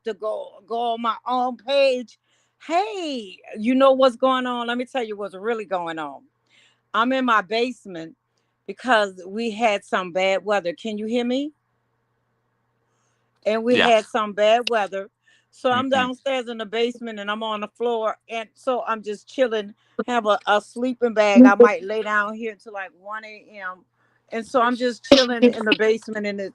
to go on my own page. Hey, you know what's going on? Let me tell you what's really going on. I'm in my basement because we had some bad weather. Can you hear me? And we Yeah. had some bad weather. So I'm Hmm. downstairs in the basement and I'm on the floor. And so I'm just chilling, have a sleeping bag. I might lay down here until like 1 a.m. And so I'm just chilling in the basement and it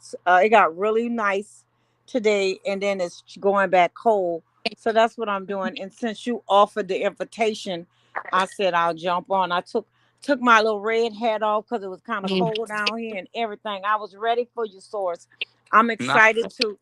got really nice today and then it's going back cold. So that's what I'm doing. And since you offered the invitation, I said I'll jump on. I took my little red hat off because it was kind of cold down here and everything. I was ready for your source. I'm Nah. excited to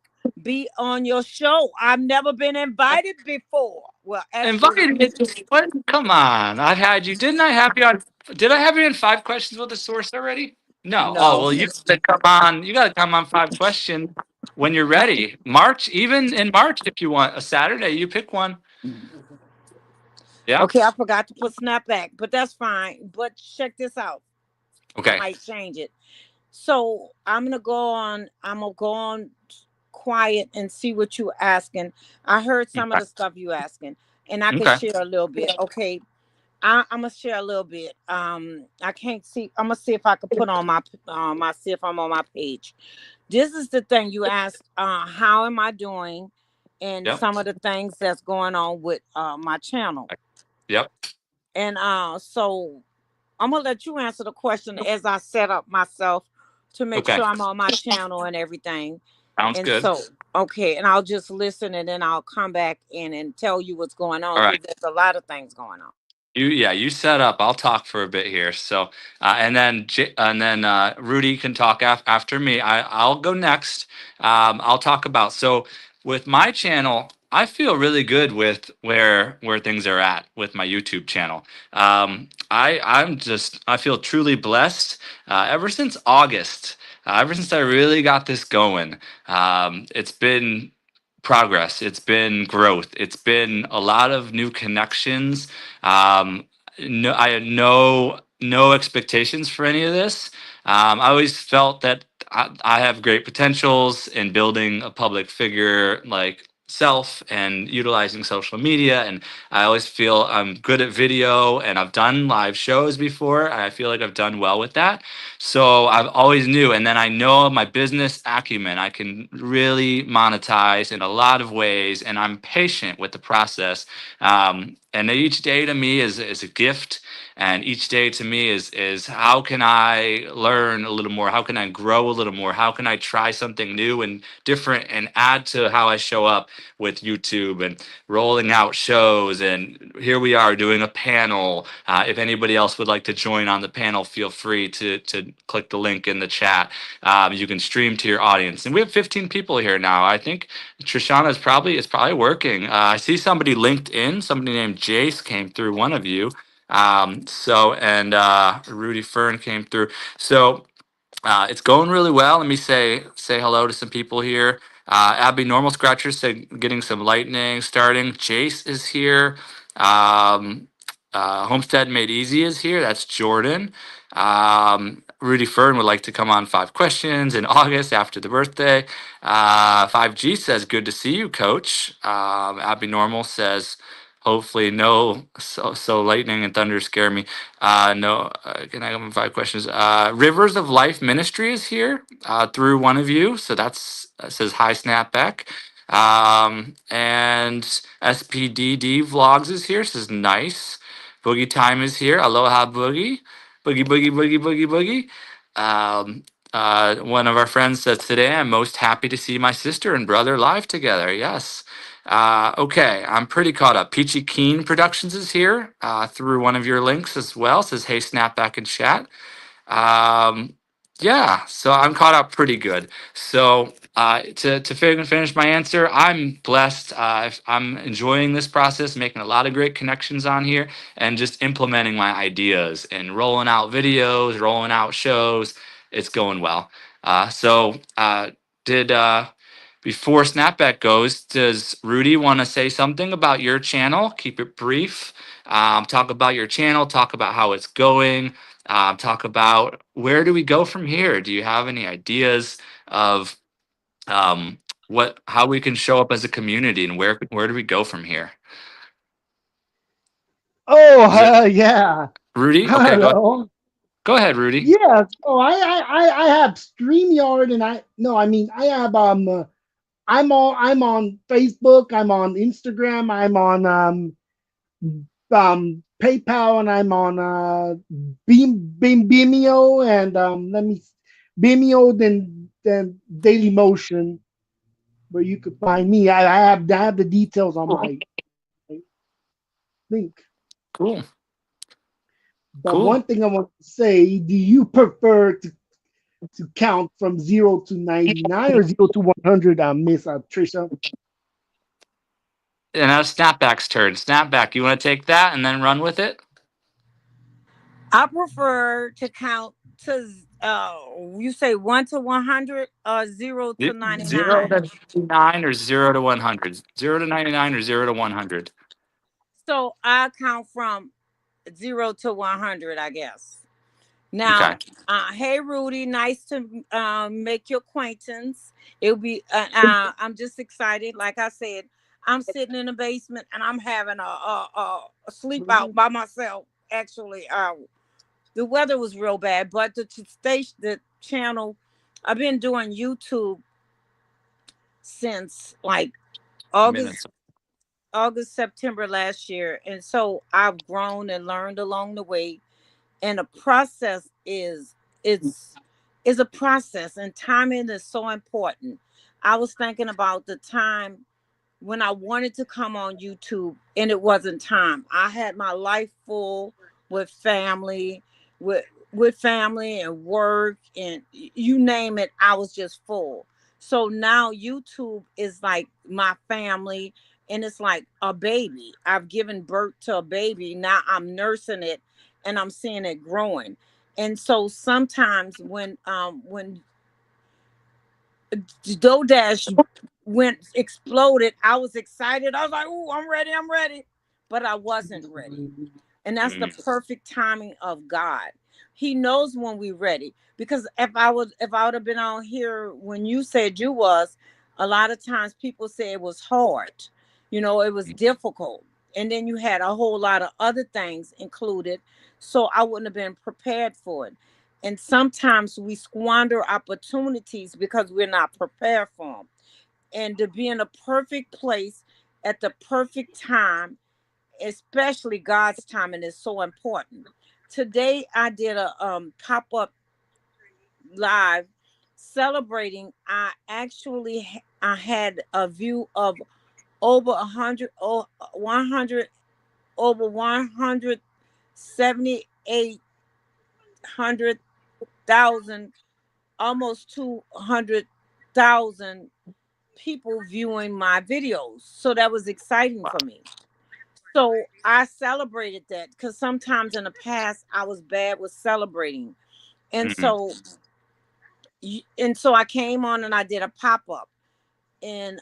be on your show. I've never been invited before. Well, actually, Invited me to what? Come on. I've had you. Didn't I have you on? Did I have you in 5 questions with the source already? No. Oh, no. well, you gotta come on. You got to come on 5 questions when you're ready. March, even in March, if you want a Saturday, you pick one. Yeah. Okay, I forgot to put snapback, but that's fine. But check this out. I Okay. might change it. So I'm gonna go on quiet and see what you asking. I heard some of Okay. the stuff you asking, and I can Okay. share a little bit. Okay. I'm gonna share a little bit. I can't see. I'm gonna see if I can put on my I see if I'm on my page. This is the thing you asked. How am I doing? And Yep. some of the things that's going on with my channel. Yep. And so I'm gonna let you answer the question as I set up myself to make Okay. sure I'm on my channel and everything. Sounds And good. so, okay, and I'll just listen and then I'll come back in and tell you what's going on All right. because there's a lot of things going on. You set up. I'll talk for a bit here. So and then Rudy can talk after me. I'll go next. I'll talk about with my channel. I feel really good with where things are at with my YouTube channel. I feel truly blessed. Ever since August, ever since I really got this going, it's been progress. It's been growth. It's been a lot of new connections. No, I had no expectations for any of this. I always felt that I have great potentials in building a public figure like self and utilizing social media, and I always feel I'm good at video and I've done live shows before, and I feel like I've done well with that. So I've always knew, and then I know my business acumen. I can really monetize in a lot of ways, and I'm patient with the process. And each day to me is a gift, and each day to me is how can I learn a little more? How can I grow a little more? How can I try something new and different and add to how I show up with YouTube and rolling out shows? And here we are doing a panel. If anybody else would like to join on the panel, feel free to click the link in the chat. You can stream to your audience, and we have 15 people here now. I think Trishana is probably working. I see somebody linked in. Somebody named Jace came through. One of you. And Rudy Fern came through. So it's going really well. Let me say hello to some people here. Abby Normal Scratcher said getting some lightning starting. Jace is here. Um, Homestead Made Easy is here. That's Jordan. Rudy Fern would like to come on 5 questions in August after the birthday. 5G says, good to see you, coach. Abby Normal says, hopefully no, so lightning and thunder scare me. No, can I come in 5 questions? Rivers of Life Ministry is here through one of you. So says hi, Snapback. And SPDD Vlogs is here. Says nice. Boogie Time is here. Aloha Boogie. Boogie, boogie, boogie, boogie, boogie. One of our friends says, today I'm most happy to see my sister and brother live together. Yes. Okay, I'm pretty caught up. Peachy Keen Productions is here through one of your links as well. Says, hey, Snapback in chat. Um, yeah, so I'm caught up pretty good. So finish my answer, I'm blessed. I'm enjoying this process, making a lot of great connections on here, and just implementing my ideas and rolling out videos, rolling out shows. It's going well. Did Before Snapback goes, does Rudy want to say something about your channel? Keep it brief. Talk about your channel. Talk about how it's going. Talk about where do we go from here? Do you have any ideas of how we can show up as a community, and where do we go from here? Oh, Is it yeah. Rudy? Okay, Hello. go ahead, Rudy. Yeah. So I have StreamYard, and I have I'm on Facebook, I'm on Instagram, I'm on PayPal, and I'm on Vimeo, and Vimeo, then Daily Motion, where you could find me. I have the details on my link. Cool. But Cool. one thing I want to say: do you prefer to count from 0 to 99 or 0 to 100? Miss Trisha. And now Snapback's turn. Snapback, you want to take that and then run with it? I prefer to count to you say 1 to 100 or 0 to 99. 0 to 99 or 0 to 100? 0 to 99 or 0 to 100? So I count from 0 to 100, I guess. Now, Okay. hey Rudy, nice to make your acquaintance. It'll be. I'm just excited. Like I said, I'm sitting in the basement and I'm having a sleep out by myself. Actually, the weather was real bad, but the channel, I've been doing YouTube since like August Minutes. September last year, and so I've grown and learned along the way. And the process is a process, and timing is so important. I was thinking about the time when I wanted to come on YouTube and it wasn't time. I had my life full with family, with family and work and you name it, I was just full. So now YouTube is like my family and it's like a baby. I've given birth to a baby. Now I'm nursing it and I'm seeing it growing. And so sometimes when DoorDash went exploded, I was excited. I was like, "Oh, I'm ready, I'm ready," but I wasn't ready. And that's the Mm. perfect timing of God. He knows when we're ready. Because if I would have been on here when you said you was, a lot of times people say it was hard. You know, it was difficult. And then you had a whole lot of other things included. So I wouldn't have been prepared for it. And sometimes we squander opportunities because we're not prepared for them. And to be in a perfect place at the perfect time, especially God's timing, is so important. Today I did a pop-up live celebrating. I actually I had a view of over 100 or 100 over 178,000, almost 200,000 people viewing my videos. So that was exciting for me. So I celebrated that because sometimes in the past I was bad with celebrating. And Mm. so I came on and I did a pop-up. And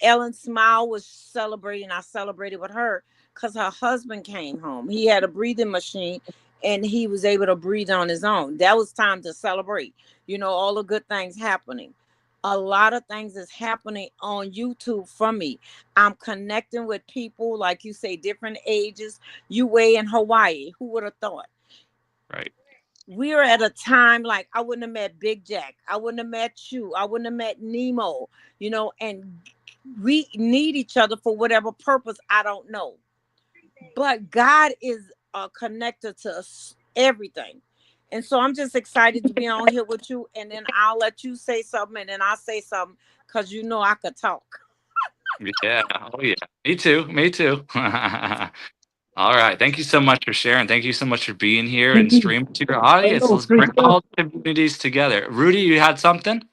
Ellen Smile was celebrating. I celebrated with her because her husband came home. He had a breathing machine and he was able to breathe on his own. That was time to celebrate. You know, all the good things happening. A lot of things is happening on YouTube for me. I'm connecting with people, like you say, different ages. You way in Hawaii. Who would have thought? Right. We're at a time like I wouldn't have met Big Jack. I wouldn't have met you. I wouldn't have met Nemo, you know, and we need each other for whatever purpose. I don't know. But God is a connector to us, everything. And so I'm just excited to be on here with you. And then I'll let you say something and then I'll say something because you know I could talk. Yeah. Oh, yeah. Me too. Me too. All right. Thank you so much for sharing. Thank you so much for being here and streaming to your audience. Hello, Let's bring Trisha. all the communities together. Rudy, you had something?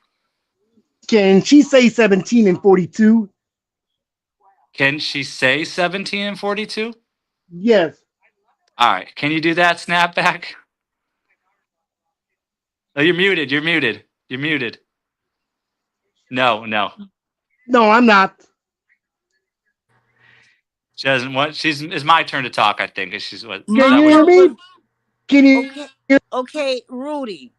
Can she say 17 and 42? Can she say 17 and 42? Yes. All right. Can you do that, Snapback? Oh, you're muted. You're muted. You're muted. No, no. No, I'm not. She doesn't want. It's my turn to talk, I think. Is she's what? Is Can that you what? hear me? Can you Okay. hear? Okay, Rudy.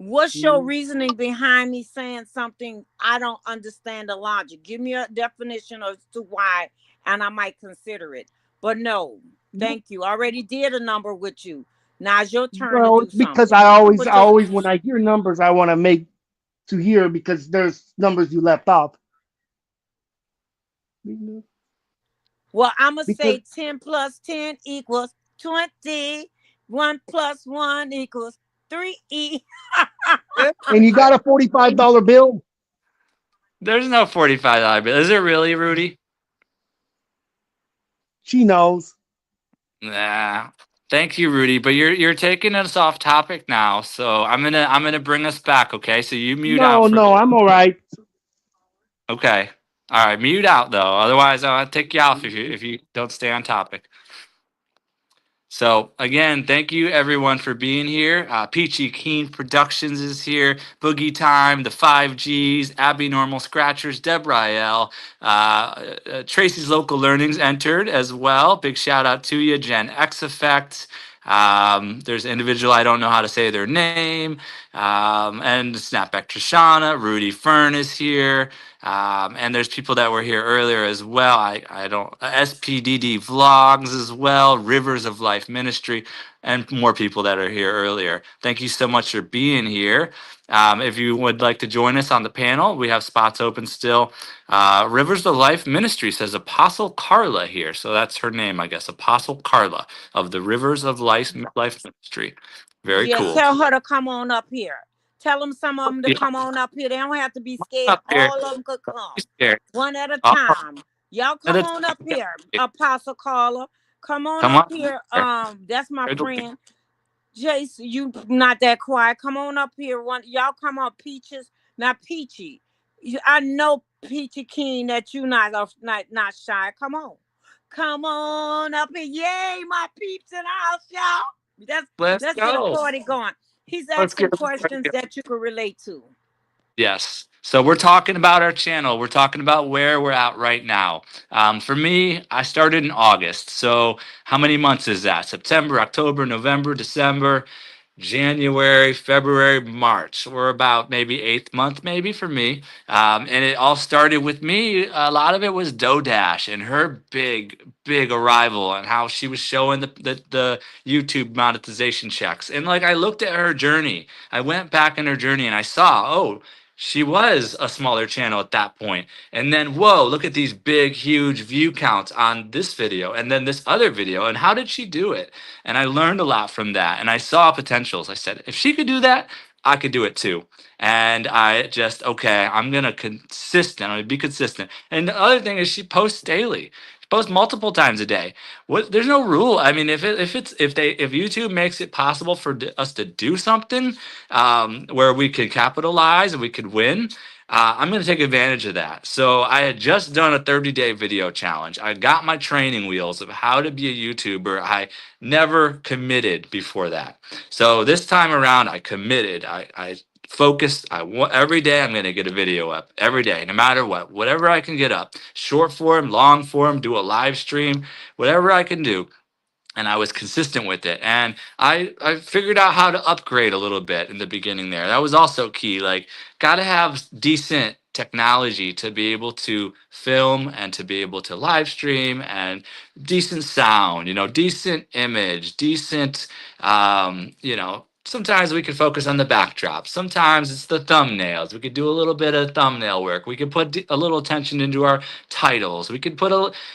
What's your reasoning behind me saying something? I don't understand the logic. Give me a definition as to why, and I might consider it. But no, thank you. I already did a number with you. Now it's your turn to Well, do it's because something. I Put your always, when I hear numbers, I want to make to hear because there's numbers you left off. well, I'm gonna Because say 10 plus 10 equals 20. 1 plus 1 equals 3. and you got a $45 bill. There's no $45 bill. Is it really, Rudy? She knows. Nah. Thank you, Rudy. But you're taking us off topic now, so I'm gonna bring us back. Okay, so you mute out No, for. no, I'm all right. Okay. All right, mute out though. Otherwise, I'll take you off if you don't stay on topic. So again, thank you everyone for being here. Peachy Keen Productions is here. Boogie Time, the 5Gs, Abby Normal Scratchers, Deborah L. Tracy's Local Learnings entered as well. Big shout out to you, Gen X Effect. There's an individual, I don't know how to say their name. And Snapback Trishana, Rudy Fern is here. And there's people that were here earlier as well. I don't SPDD Vlogs as well, Rivers of Life Ministry, and more people that are here earlier. Thank you so much for being here. If you would like to join us on the panel, we have spots open still. Rivers of Life Ministry says Apostle Carla here, so that's her name, I guess. Apostle Carla of the Rivers of Life Ministry. Very Yeah, cool. tell her to come on up here. Tell them some of them to Yeah. come on up here. They don't have to be scared. Up here. All of them could come. Be scared. One at a Oh, time. Y'all at come a on up time. here, Apostle Carla. Come on Come up on. here. That's my Right away. friend. Jace, you not that quiet. Come on up here. Y'all come on, Peaches. Not Peachy. I know Peachy King that you not shy. Come on. Come on up here. Yay, my peeps in the house, y'all. Let's Let's get a go. party going. He's Let's asking get questions that you can relate to. Yes. So we're talking about our channel. We're talking about where we're at right now. For me, I started in August. So how many months is that? September, October, November, December, January, February, March. We're about maybe 8th month, maybe for me. And it all started with me. A lot of it was Dodash and her big arrival and how she was showing the YouTube monetization checks. And like I looked at her journey, I went back in her journey and I saw, oh, she was a smaller channel at that point. And then, whoa, look at these big, huge view counts on this video and then this other video. And how did she do it? And I learned a lot from that. And I saw potentials. I said, if she could do that, I could do it too. And I just, okay, I'm going to be consistent. And the other thing is she posts daily. She posts multiple times a day. There's no rule. I mean, if YouTube makes it possible for us to do something where we could capitalize and we could win, I'm going to take advantage of that. So I had just done a 30-day video challenge. I got my training wheels of how to be a YouTuber. I never committed before that. So this time around, I committed. I focused. Every day I'm going to get a video up every day, no matter what, whatever I can get up, short form, long form, do a live stream, whatever I can do. And I was consistent with it. And I figured out how to upgrade a little bit in the beginning there. That was also key. Like, got to have decent technology to be able to film and to be able to live stream and decent sound, decent image, decent, sometimes we could focus on the backdrop. Sometimes it's the thumbnails. We could do a little bit of thumbnail work. We could put a little attention into our titles. We could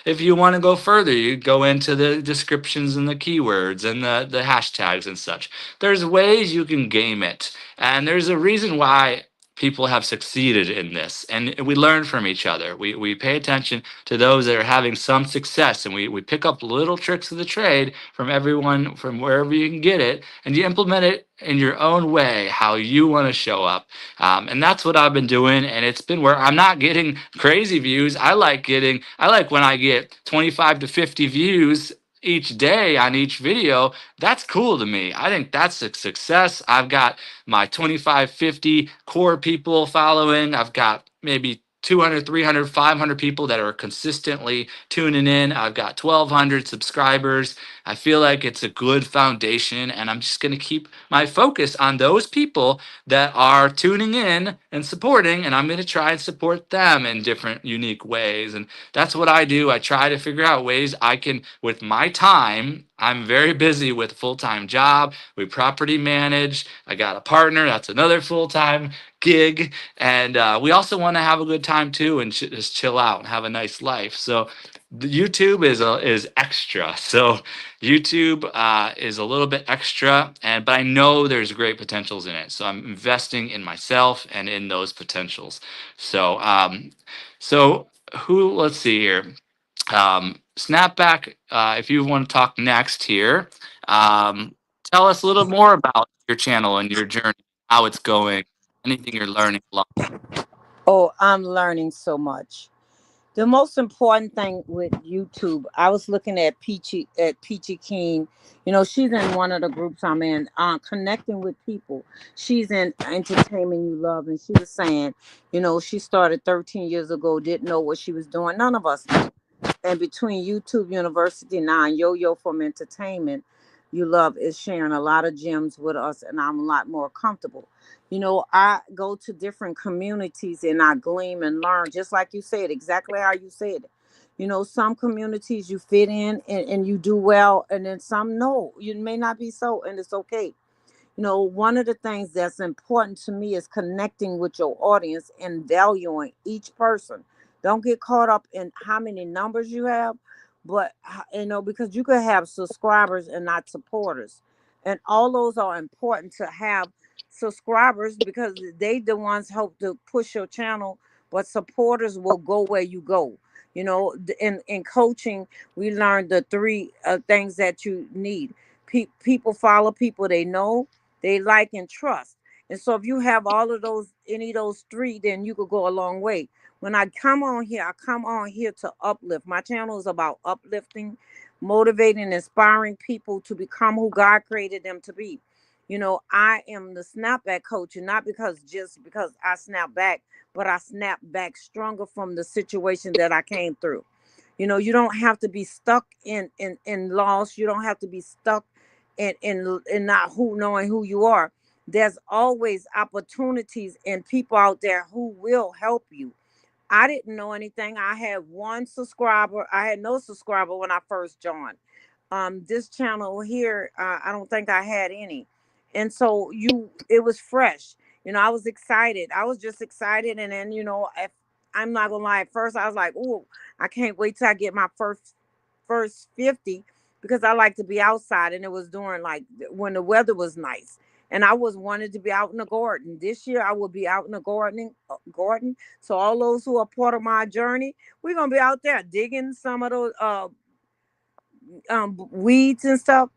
if you want to go further, you go into the descriptions and the keywords and the hashtags and such. There's ways you can game it. And there's a reason why people have succeeded in this, and we learn from each other. We pay attention to those that are having some success, and we pick up little tricks of the trade from everyone, from wherever you can get it, and you implement it in your own way, how you want to show up. And that's what I've been doing, and it's been where I'm not getting crazy views. I like when I get 25 to 50 views each day on each video. That's cool to me. I think that's a success. I've got my 25, 50 core people following. I've got maybe 200, 300, 500 people that are consistently tuning in. I've got 1,200 subscribers. I feel like it's a good foundation, and I'm just going to keep my focus on those people that are tuning in and supporting, and I'm going to try and support them in different unique ways. And that's what I do. I try to figure out ways I can, with my time. I'm very busy with a full-time job. We property manage. I got a partner. That's another full-time gig. And we also want to have a good time too, and just chill out and have a nice life. So the YouTube is extra. So YouTube is a little bit extra, but I know there's great potentials in it. So I'm investing in myself and in those potentials. So who? Let's see here. Snapback. If you want to talk next here, tell us a little more about your channel and your journey, how it's going, anything you're learning along. Oh, I'm learning so much. The most important thing with YouTube, I was looking at Peachy King. You know, she's in one of the groups I'm in, connecting with people. She's in Entertainment You Love, and she was saying, you know, she started 13 years ago, didn't know what she was doing. None of us knew. And between YouTube University now and Yo from Entertainment You Love is sharing a lot of gems with us, and I'm a lot more comfortable. You know, I go to different communities and I glean and learn, just like you said, exactly how you said it. You know, some communities you fit in and you do well, and then some no, you may not be so, and it's okay. You know, one of the things that's important to me is connecting with your audience and valuing each person. Don't get caught up in how many numbers you have, but you know, because you could have subscribers and not supporters. And all those are important to have subscribers because they the ones help to push your channel, but supporters will go where you go. You know, in coaching, we learned the three things that you need. People follow people they know, they like and trust. And so if you have all of those, any of those three, then you could go a long way. When I come on here, I come on here to uplift. My channel is about uplifting, motivating, inspiring people to become who God created them to be. You know, I am the snapback coach, and not because just because I snap back, but I snap back stronger from the situation that I came through. You know, you don't have to be stuck in loss. You don't have to be stuck in not who knowing who you are. There's always opportunities and people out there who will help you. I didn't know anything. I had one subscriber. I had no subscriber when I first joined. This channel here, I don't think I had any. And so it was fresh. You know, I was excited. I was just excited. And then, you know, if I'm not gonna lie, at first I was like, oh, I can't wait till I get my first 50 because I like to be outside, and it was during like when the weather was nice. And I was wanted to be out in the garden. This year I will be out in the garden. So all those who are part of my journey, we're gonna be out there digging some of those weeds and stuff,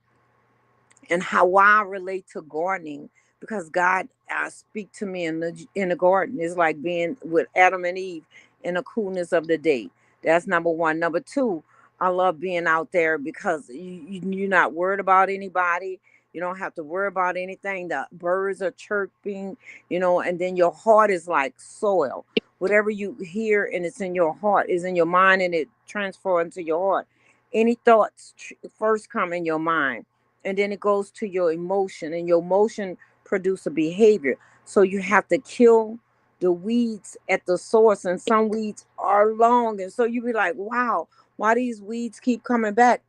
and how why I relate to gardening, because God speak to me in the garden. It's like being with Adam and Eve in the coolness of the day. That's number one. Number two, I love being out there because you're not worried about anybody. You don't have to worry about anything. The birds are chirping, you know, and then your heart is like soil. Whatever you hear and it's in your heart is in your mind, and it transfers into your heart. Any thoughts first come in your mind, and then it goes to your emotion, and your emotion produce a behavior. So you have to kill the weeds at the source, and some weeds are long, and so you be like, wow, why these weeds keep coming back?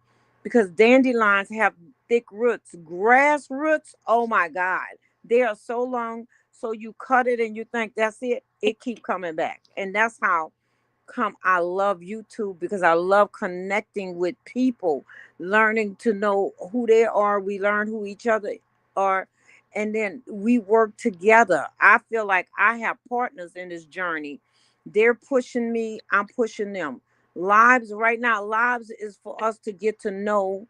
Because dandelions have thick roots. Grass roots, oh my god, they are so long. So you cut it and you think that's it keep coming back. And that's how come I love YouTube, because I love connecting with people, learning to know who they are. We learn who each other are, and then we work together. I feel like I have partners in this journey. They're pushing me, I'm pushing them. Lives right now, lives is for us to get to know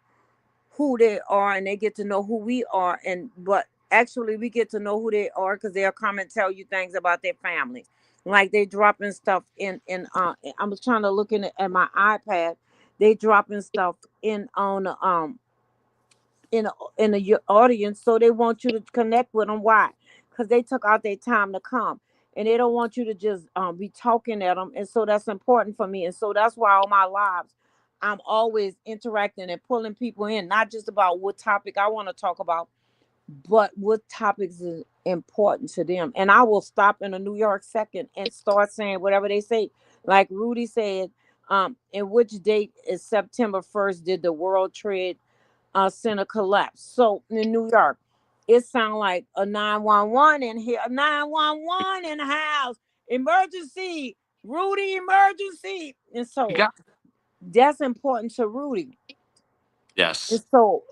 who they are, and they get to know who we are. And but actually we get to know who they are because they'll come and tell you things about their family, like they dropping stuff in I was trying to look in at my iPad. They dropping stuff in on in the audience, so they want you to connect with them. Why? Because they took out their time to come. and they don't want you to just be talking at them. And so that's important for me. And so that's why on my lives, I'm always interacting and pulling people in, not just about what topic I want to talk about, but what topics is important to them. And I will stop in a New York second and start saying whatever they say. Like Rudy said, in which date is September 1st did the World Trade Center collapse? So in New York, it sound like a 911 in here, a 911 in the house, emergency, Rudy, emergency. And You so got that's important to Rudy. And yes. so,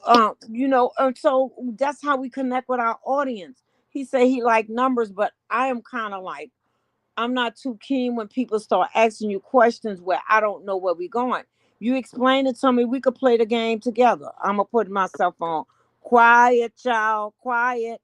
and so that's how we connect with our audience. He said he like numbers, but I am kind of like, I'm not too keen when people start asking you questions where I don't know where we're going. You explain it to me, we could play the game together. I'm gonna put myself on quiet, child, quiet.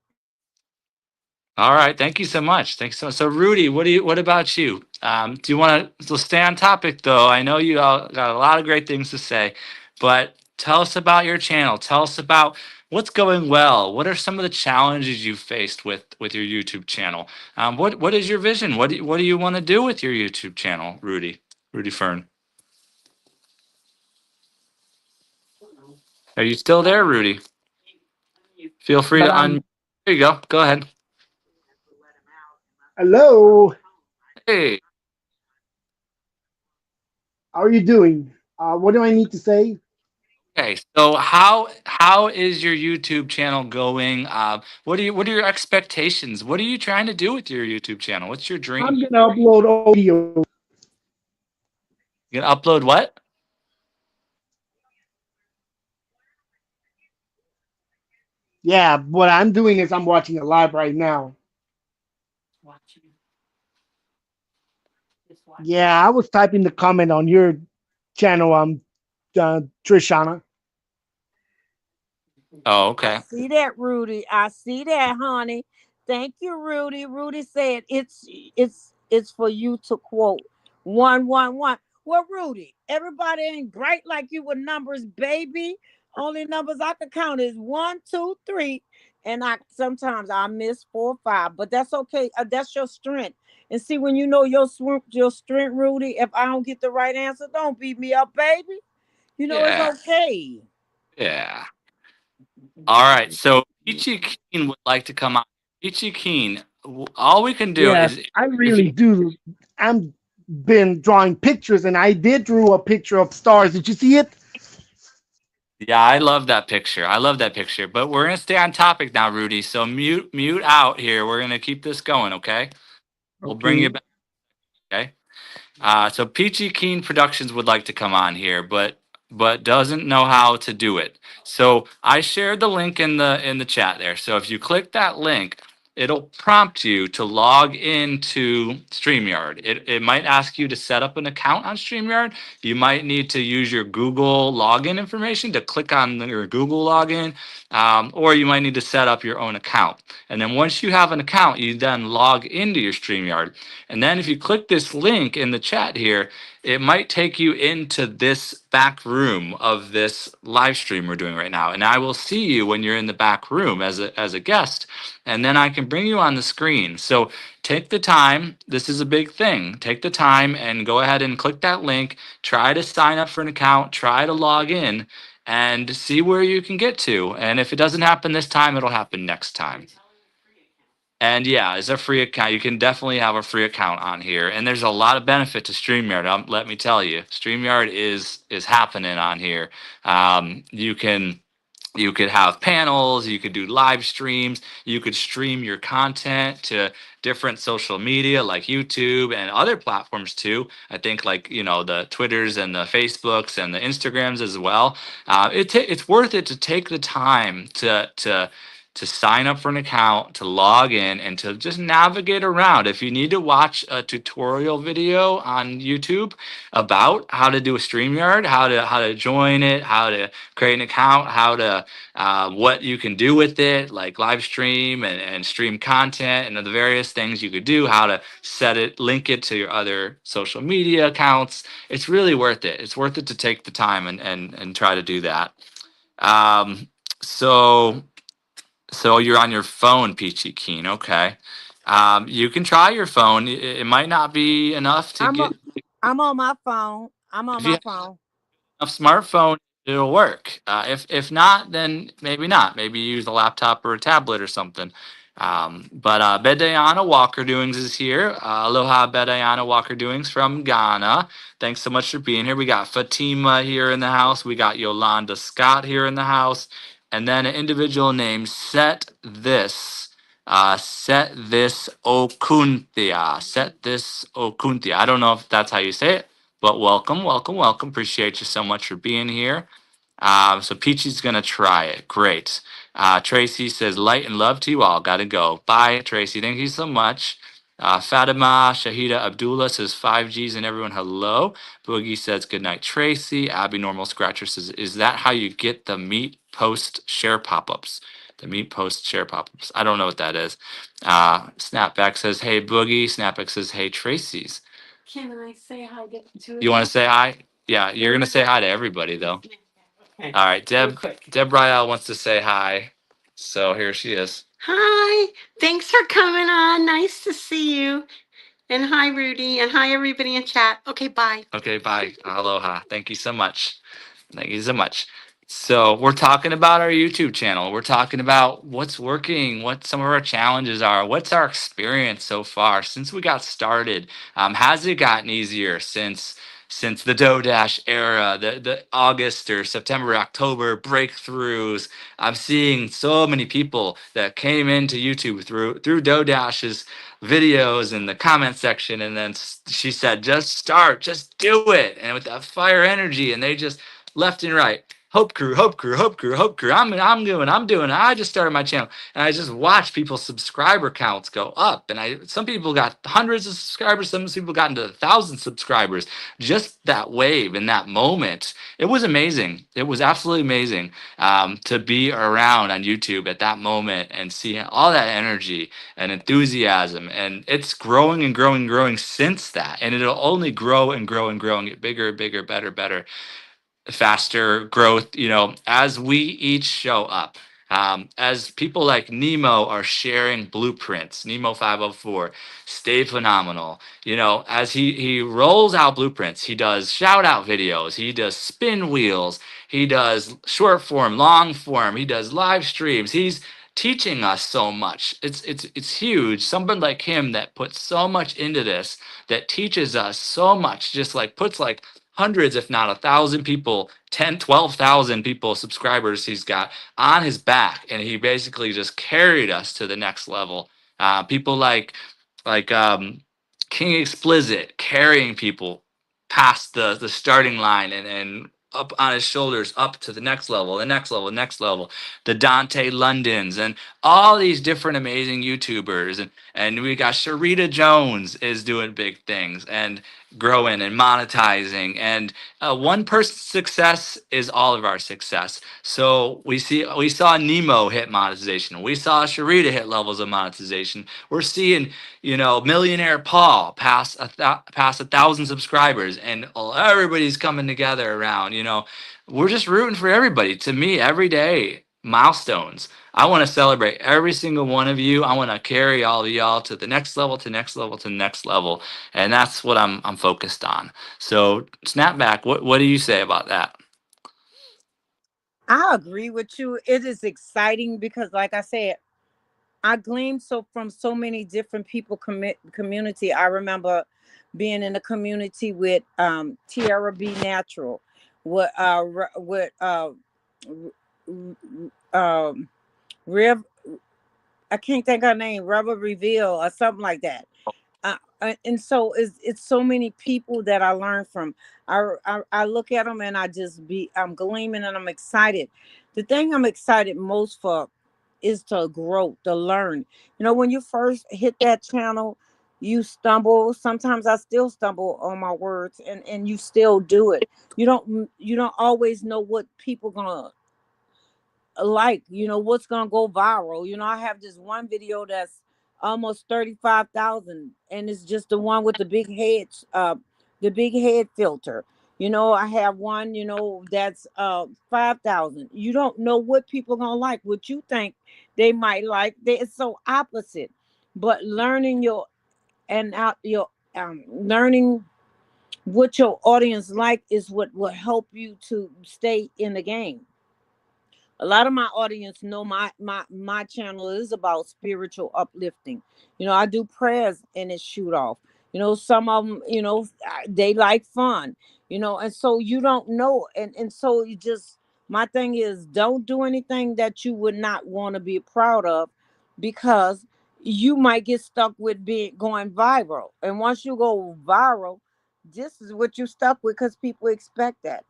All right. Thank you so much. Thanks so much. So Rudy, what about you? Do you want to stay on topic though? I know you all got a lot of great things to say, but tell us about your channel. Tell us about what's going well. What are some of the challenges you've faced with your YouTube channel? What is your vision? What do you want to do with your YouTube channel, Rudy? Rudy Fern. Are you still there, Rudy? Feel free But to There you go. Go ahead. hello, Hey. how are you doing? What do I need to say? Okay, so how is your YouTube channel going? What are your expectations? What are you trying to do with your YouTube channel? What's your dream? I'm gonna upload audio. You gonna upload what? Yeah, what I'm doing is I'm watching it live right now. Yeah, I was typing the comment on your channel, Trishana. Oh, I okay. see that, Rudy. I see that, honey. Thank you, Rudy. Rudy said it's for you to quote 111. Well, Rudy, everybody ain't bright like you with numbers, baby. Only numbers I can count is 1, 2, 3, and I sometimes I miss 4, 5, but that's okay. That's your strength. And see, when you know your strength, Rudy. If I don't get the right answer, don't beat me up, baby. You know it's Yeah, okay. yeah. All right. So Peachy Keen would like to come on. Peachy Keen, all we can do Yes, is I if really do. I'm been drawing pictures, and I did draw a picture of stars. Did you see it? yeah, I love that picture. I love that picture. But we're gonna stay on topic now, Rudy. So mute out here. We're gonna keep this going, okay? We'll bring you Okay. back, okay? So Peachy Keen Productions would like to come on here, but doesn't know how to do it. So I shared the link in the chat there. So if you click that link, it'll prompt you to log into StreamYard. It might ask you to set up an account on StreamYard. You might need to use your Google login information to click on your Google login, or you might need to set up your own account. And then once you have an account, you then log into your StreamYard. And then if you click this link in the chat here, it might take you into this back room of this live stream we're doing right now. And I will see you when you're in the back room as a guest. And then I can bring you on the screen. So take the time. This is a big thing. Take the time and go ahead and click that link. Try to sign up for an account. Try to log in and see where you can get to. And if it doesn't happen this time, it'll happen next time. And yeah, it's a free account. You can definitely have a free account on here, and there's a lot of benefit to StreamYard. Let me tell you, StreamYard is happening on here. You could have panels, you could do live streams, you could stream your content to different social media like YouTube and other platforms too. I think like the Twitters and the Facebooks and the Instagrams as well. It's worth it to take the time to sign up for an account, to log in, and to just navigate around. If you need to watch a tutorial video on YouTube about how to do a StreamYard, how to join it, how to create an account, how to what you can do with it, like live stream and stream content, and the various things you could do, how to set it, link it to your other social media accounts. It's really worth it. It's worth it to take the time and try to do that. Um, so so you're on your phone, Peachy Keen. Okay. You can try your phone. It might not be enough to I'm get. on, I'm on my phone. I'm on If you my have phone. a smartphone, it'll work. If not, then maybe not. Maybe use a laptop or a tablet or something. But Bedayana Walker Doings is here. Aloha Bedayana Walker Doings from Ghana. Thanks so much for being here. We got Fatima here in the house. We got Yolanda Scott here in the house. And then an individual named Set This. Set This Okuntia. Set This Okuntia. I don't know if that's how you say it, but welcome, welcome, welcome. Appreciate you so much for being here. So Peachy's gonna try it. Great. Tracy says light and love to you all. Gotta go. Bye, Tracy. Thank you so much. Fatima Shahida Abdullah says 5Gs and everyone hello. Boogie says good night, Tracy. Abby Normal Scratcher says, is that how you get the meet post share pop-ups? The meet post share pop-ups. I don't know what that is. Snapback says, hey Boogie. Snapback says, hey Tracy's. Can I say hi to You want to say hi? Yeah, you're gonna say hi to everybody though. Okay. All right, Real Deb. quick. Deb Ryall wants to say hi, so here she is. Hi. Thanks for coming on. Nice to see you. And hi, Rudy. And hi, everybody in chat. Okay, bye. Okay, bye. Aloha. Thank you so much. Thank you so much. So we're talking about our YouTube channel. We're talking about what's working, what some of our challenges are, what's our experience so far since we got started. Has it gotten easier since the DoDash era, the August or September, October breakthroughs? I'm seeing so many people that came into YouTube through DoDash's videos in the comment section, and then she said, just start, just do it, and with that fire energy, and they just left and right. Hope Crew, Hope Crew, Hope Crew, Hope Crew. I'm doing it. I just started my channel, and I just watched people's subscriber counts go up. And some people got hundreds of subscribers, some people got into 1,000 subscribers. Just that wave in that moment, it was amazing. It was absolutely amazing to be around on YouTube at that moment and see all that energy and enthusiasm. And it's growing and growing and growing since that, and it'll only grow and grow and grow and get bigger, bigger, better, better, faster growth, as we each show up. As people like Nemo are sharing blueprints, Nemo 504, stay phenomenal. As he rolls out blueprints, he does shout out videos, he does spin wheels, he does short form, long form, he does live streams. He's teaching us so much. It's huge. Someone like him that puts so much into this, that teaches us so much, just like puts like hundreds, if not 1,000 people, 10, 12,000 people, subscribers he's got on his back. And he basically just carried us to the next level. People like King Explicit carrying people past the starting line and up on his shoulders up to the next level, the next level, the next level. The Dante Londons and all these different amazing YouTubers. And we got Sharita Jones is doing big things and growing and monetizing. And one person's success is all of our success. So we saw Nemo hit monetization. We saw Sharita hit levels of monetization. We're seeing, Millionaire Paul pass 1,000 subscribers, and everybody's coming together around. We're just rooting for everybody. To me, every day milestones. I want to celebrate every single one of you. I want to carry all of y'all to the next level, to next level, to next level, and that's what I'm focused on. So, Snapback, what do you say about that? I agree with you. It is exciting because, like I said, I gleaned from so many different people community. I remember being in a community with Tierra B Natural, with Rev. I can't think her name, Rubber Reveal or something like that. And so it's so many people that I learn from. I look at them and I'm gleaming and I'm excited. The thing I'm excited most for is to grow, to learn. When you first hit that channel, you stumble. Sometimes I still stumble on my words, and you still do it. You don't always know what people gonna like, what's gonna go viral. I have this one video that's almost 35,000, and it's just the one with the big head filter. I have one, that's 5,000. You don't know what people gonna like, what you think they might like. It's so opposite. but learning your and out your learning what your audience like is what will help you to stay in the game. A lot of my audience know my channel is about spiritual uplifting. I do prayers and it shoot off. Some of them, they like fun. And so you don't know, and so you just, my thing is, don't do anything that you would not want to be proud of, because you might get stuck with being going viral. And once you go viral, this is what you stuck with, because people expect that.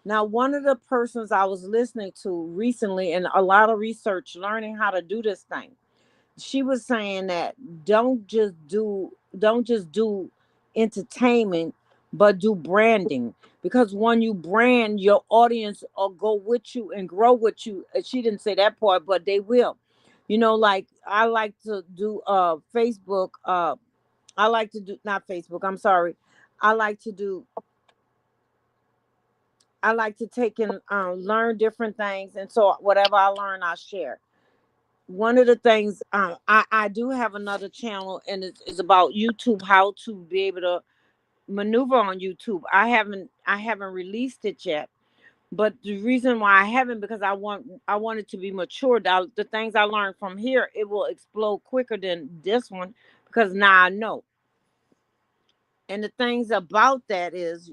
Now, one of the persons I was listening to recently, and a lot of research learning how to do this thing, she was saying that don't just do entertainment, but do branding. Because when you brand, your audience will go with you and grow with you. She didn't say that part, but they will. Like I like to do Facebook. I like to do, not Facebook, I'm sorry. I like to do I like to take and learn different things, and so whatever I learn, I share. One of the things, I do have another channel, and it's about YouTube, how to be able to maneuver on YouTube. I haven't released it yet, but the reason why I haven't, because I want it to be mature. The things I learned from here, it will explode quicker than this one, because now I know. And the things about that is,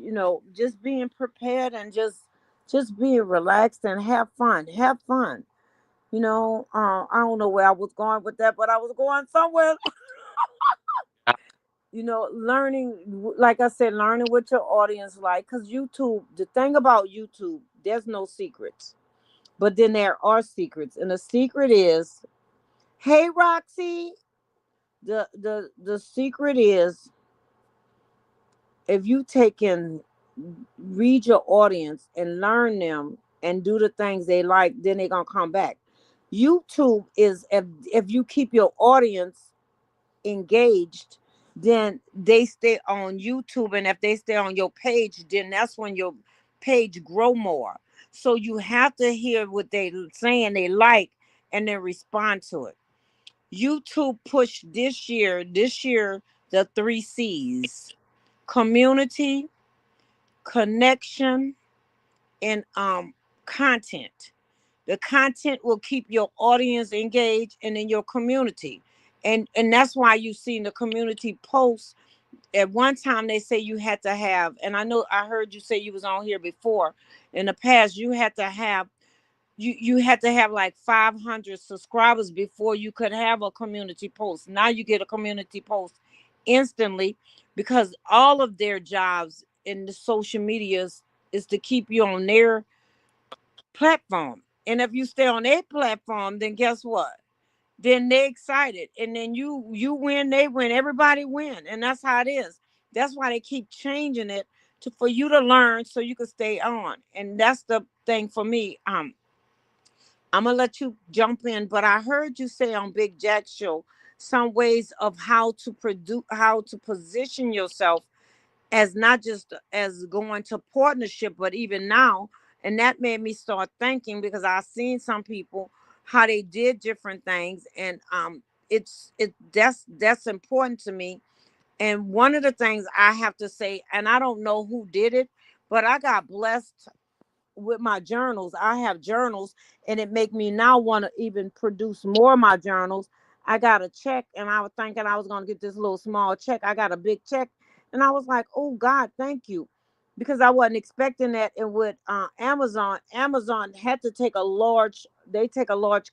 just being prepared, and just being relaxed and have fun. I don't know where I was going with that, but I was going somewhere. Learning, like I said, learning what your audience like, because YouTube, the thing about YouTube, there's no secrets, but then there are secrets. And the secret is, hey Roxy, the secret is, if you take and read your audience and learn them and do the things they like, then they're gonna come back. YouTube is, if you keep your audience engaged, then they stay on YouTube, and if they stay on your page, then that's when your page grow more. So you have to hear what they saying they like, and then respond to it. YouTube pushed this year the 3 C's: community, connection, and content. The content will keep your audience engaged, and in your community. And that's why you see in the community posts, at one time they say you had to have, and I know I heard you say you was on here before, in the past, you had to have like 500 subscribers before you could have a community post. Now you get a community post instantly, because all of their jobs in the social medias is to keep you on their platform. And if you stay on their platform, then guess what? Then they excited. And then you win, they win, everybody win. And that's how it is. That's why they keep changing it, for you to learn, so you can stay on. And that's the thing for me. I'm gonna let you jump in, but I heard you say on Big Jack show some ways of how to position yourself, as not just as going to partnership, but even now. And that made me start thinking, because I've seen some people how they did different things, and that's important to me. And one of the things I have to say, and I don't know who did it, but I got blessed with my journals. I have journals, and it make me now want to even produce more of my journals. I got a check, and I was thinking I was going to get this little small check. I got a big check, and I was like, oh God, thank you, because I wasn't expecting that. And with Amazon had to take a large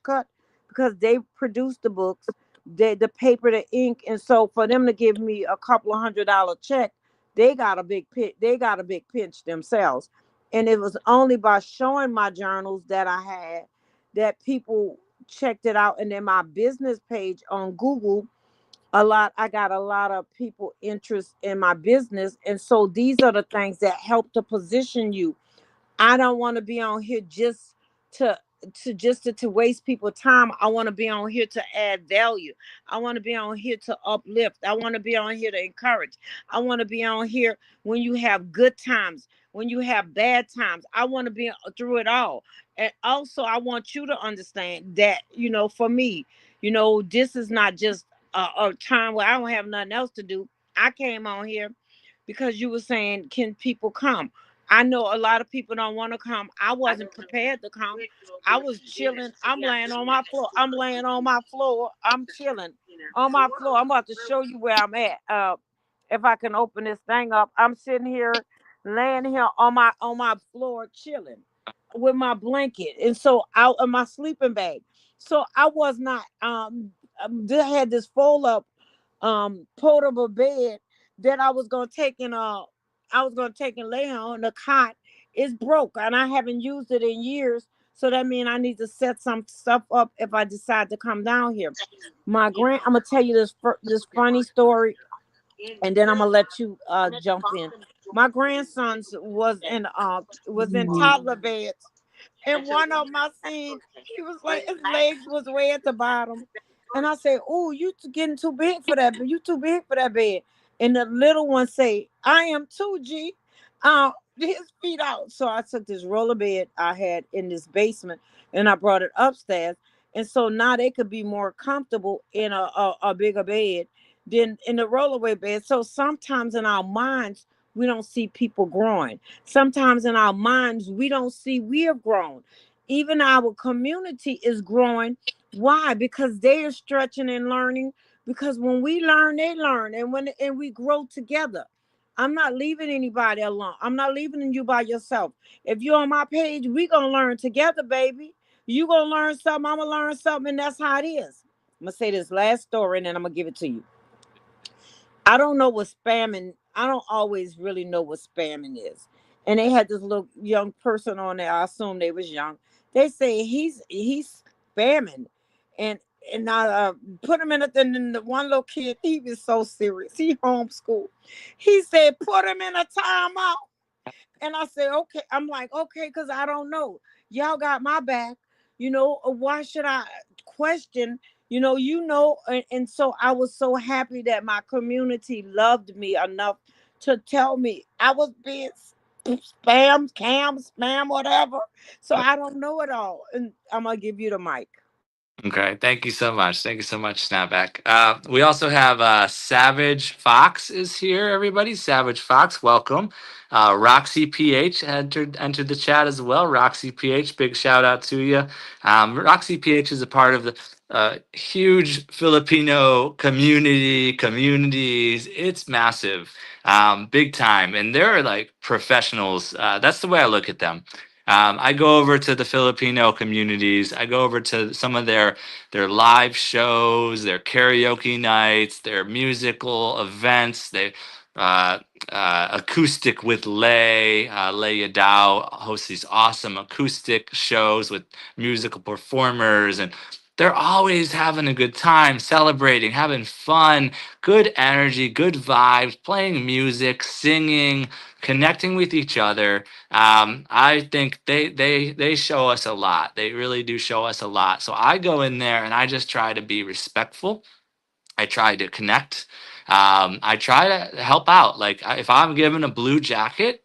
cut, because they produce the books, the paper, the ink. And so for them to give me a couple of $100 check, they got a big pinch themselves. And it was only by showing my journals that I had, that people checked it out. And then my business page on Google, I got a lot of people interest in my business. And so these are the things that help to position you. I don't want to be on here just to to waste people time. I want to be on here to add value. I want to be on here to uplift. I want to be on here to encourage. I want to be on here when you have good times, when you have bad times. I want to be through it all. And also I want you to understand that, for me, this is not just a time where I don't have nothing else to do. I came on here because you were saying, can people come? I know a lot of people don't want to come. I wasn't prepared to come. I was chilling. I'm laying on my floor. I'm laying on my floor. I'm chilling on my floor. I'm about to show you where I'm at. If I can open this thing up, I'm sitting here, laying here on my floor, chilling with my blanket, and so out in my sleeping bag. So I was not I had this fold up portable bed that I was gonna take and lay on. The cot is broke and I haven't used it in years. So that means I need to set some stuff up if I decide to come down here. I'm gonna tell you this funny story, and then I'm gonna let you jump in. My grandsons was in toddler beds, and one of my seen, he was like, his legs was way at the bottom. And I said, "Oh, getting too big for that, but you too big for that bed." And the little one say, "I am too, G." His feet out. So I took this roller bed I had in this basement and I brought it upstairs. And so now they could be more comfortable in a bigger bed than in the rollaway bed. So sometimes in our minds, we don't see people growing. Sometimes in our minds, we don't see we have grown. Even our community is growing. Why? Because they are stretching and learning. Because when we learn, they learn, and we grow together. I'm not leaving anybody alone. I'm not leaving you by yourself. If you're on my page, we gonna learn together, baby. You gonna learn something, I'm gonna learn something, and that's how it is. I'm gonna say this last story, and then I'm gonna give it to you. I don't know what spamming. I don't always really know what spamming is. And they had this little young person on there. I assume they was young. They say he's spamming, and I put him in and then the one little kid. He was so serious. He homeschooled. He said, "Put him in a timeout." And I said, "Okay." I'm like, "Okay," because I don't know. Y'all got my back. Why should I question? And so I was so happy that my community loved me enough to tell me I was being spam, whatever. So I don't know it all. And I'm gonna give you the mic. Okay, thank you so much. Thank you so much, Snapback. We also have Savage Fox is here, everybody. Savage Fox, welcome. Roxy PH entered the chat as well. Roxy PH, big shout out to you. Roxy PH is a part of the huge Filipino communities. It's massive, big time, and they're like professionals. That's the way I look at them. I go over to the Filipino communities. I go over to some of their live shows, their karaoke nights, their musical events. They acoustic with Lay Yadao hosts these awesome acoustic shows with musical performers, and they're always having a good time, celebrating, having fun, good energy, good vibes, playing music, singing, connecting with each other. I think they show us a lot. They really do show us a lot. So I go in there and I just try to be respectful. I try to connect. I try to help out. Like if I'm given a blue jacket,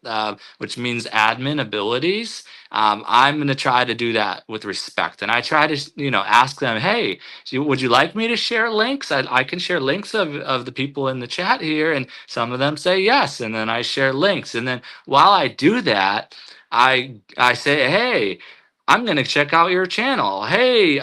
which means admin abilities, I'm going to try to do that with respect. And I try to, ask them, hey, would you like me to share links? I can share links of the people in the chat here. And some of them say yes. And then I share links. And then while I do that, I say, hey, I'm going to check out your channel. Hey,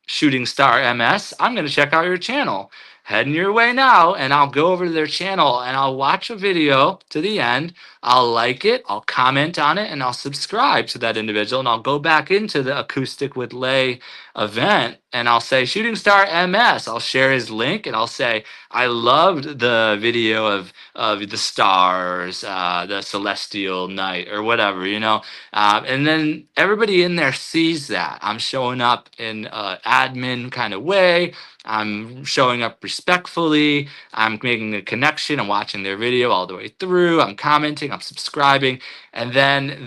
Shooting Star MS, I'm going to check out your channel. Heading your way now, and I'll go over to their channel and I'll watch a video to the end. I'll like it, I'll comment on it, and I'll subscribe to that individual. And I'll go back into the Acoustic with Lay event and I'll say Shooting Star MS. I'll share his link and I'll say, I loved the video of the stars, the celestial night, or whatever, and then everybody in there sees that I'm showing up in an admin kind of way. I'm showing up respectfully. I'm making a connection. I'm watching their video all the way through. I'm commenting. I'm subscribing. And then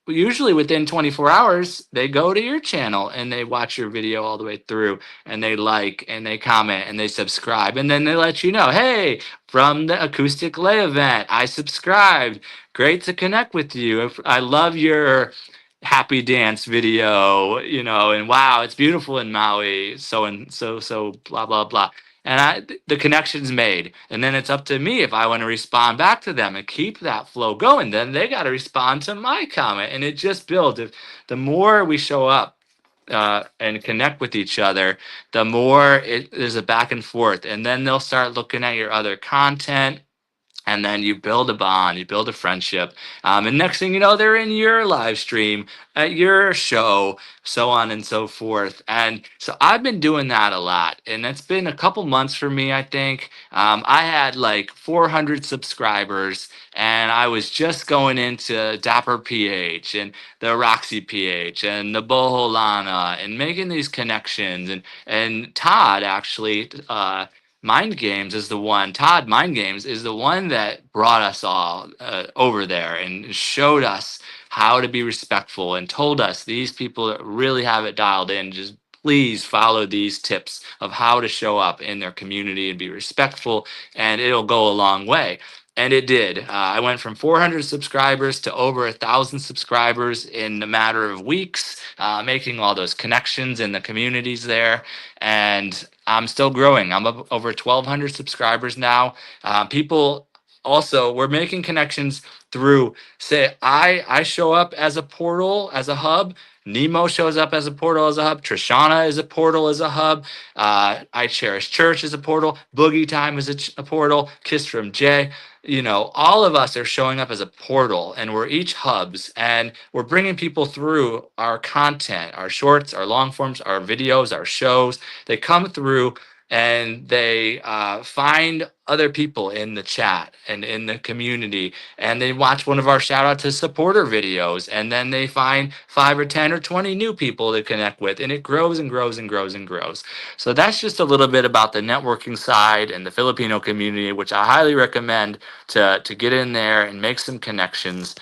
usually within 24 hours, they go to your channel and they watch your video all the way through and they like and they comment and they subscribe. And then they let you know, hey, from the Acoustic Lay event, I subscribed. Great to connect with you. I love your happy dance video, and wow, it's beautiful in Maui, so and so blah blah blah. And the connection's made, and then it's up to me if I want to respond back to them and keep that flow going. Then they got to respond to my comment, and it just builds. If the more we show up and connect with each other, the more there's a back and forth, and then they'll start looking at your other content, and then you build a bond, you build a friendship, and next thing you know, they're in your live stream at your show, so on and so forth. And so I've been doing that a lot, and it's been a couple months for me. I think I had like 400 subscribers, and I was just going into Dapper PH and the Roxy PH and the Boholana and making these connections. And Todd actually. Mind Games is the one, Todd Mind Games is the one that brought us all over there and showed us how to be respectful and told us these people that really have it dialed in, just please follow these tips of how to show up in their community and be respectful, and it'll go a long way. And it did. I went from 400 subscribers to over 1,000 subscribers in a matter of weeks, making all those connections in the communities there. And I'm still growing. I'm up over 1,200 subscribers now. People also, we're making connections through, say, I show up as a portal, as a hub. Nemo shows up as a portal, as a hub. Trishana is a portal, as a hub. I Cherish Church is a portal. Boogie Time is a portal. Kiss from Jay. All of us are showing up as a portal, and we're each hubs, and we're bringing people through our content, our shorts, our long forms, our videos, our shows. They come through and they find other people in the chat and in the community, and they watch one of our shout out to supporter videos, and then they find 5 or 10 or 20 new people to connect with, and it grows and grows and grows and grows. So that's just a little bit about the networking side and the Filipino community, which I highly recommend to get in there and make some connections.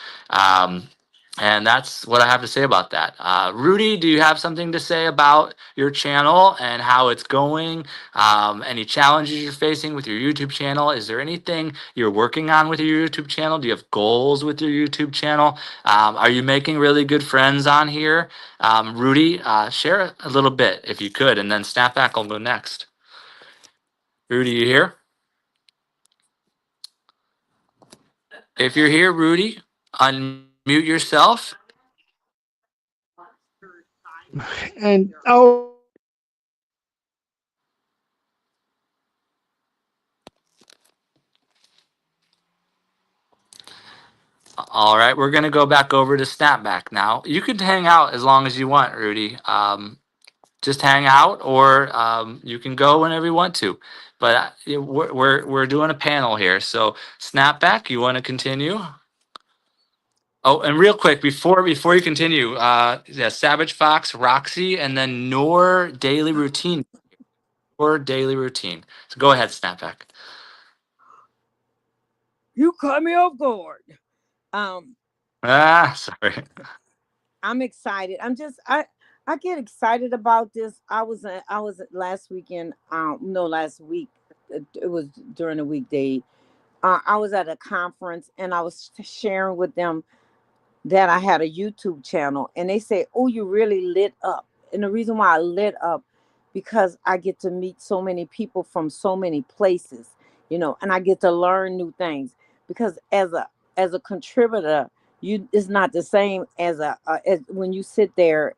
And that's what I have to say about that. Rudy, do you have something to say about your channel and how it's going? Any challenges you're facing with your YouTube channel? Is there anything you're working on with your YouTube channel? Do you have goals with your YouTube channel? Are you making really good friends on here? Rudy, share a little bit if you could, and then Snapback will go next. Rudy, you here? If you're here, Rudy, unmute yourself. And All right, we're gonna go back over to Snapback now. You could hang out as long as you want, Rudy. Just hang out, or you can go whenever you want to. But we're doing a panel here, so Snapback, you want to continue? Oh, and real quick before you continue, yeah, Savage Fox, Roxy, and then Noor Daily Routine. Noor Daily Routine. So go ahead, Snapback. You caught me off guard. Sorry. I'm excited. I get excited about this. I was last weekend. No, last week. It was during a weekday. I was at a conference, and I was sharing with them that I had a YouTube channel, and they say, "Oh, you really lit up." And the reason why I lit up, because I get to meet so many people from so many places, and I get to learn new things. Because as a contributor, it's not the same as as when you sit there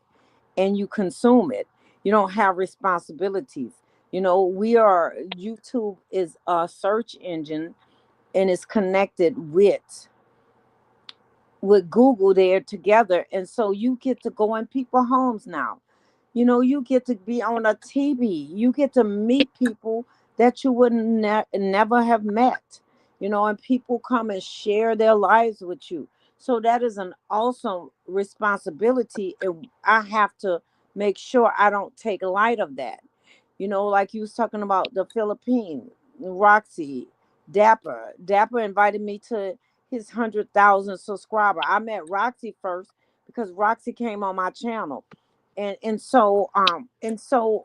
and you consume it. You don't have responsibilities. YouTube is a search engine, and it's connected with Google there together. And so you get to go in people's homes now. You get to be on a TV. You get to meet people that you would never have met, and people come and share their lives with you. So that is an awesome responsibility. And I have to make sure I don't take light of that. Like you was talking about the Philippines, Roxy, Dapper invited me to his 100,000 subscriber. I met Roxy first because Roxy came on my channel. And so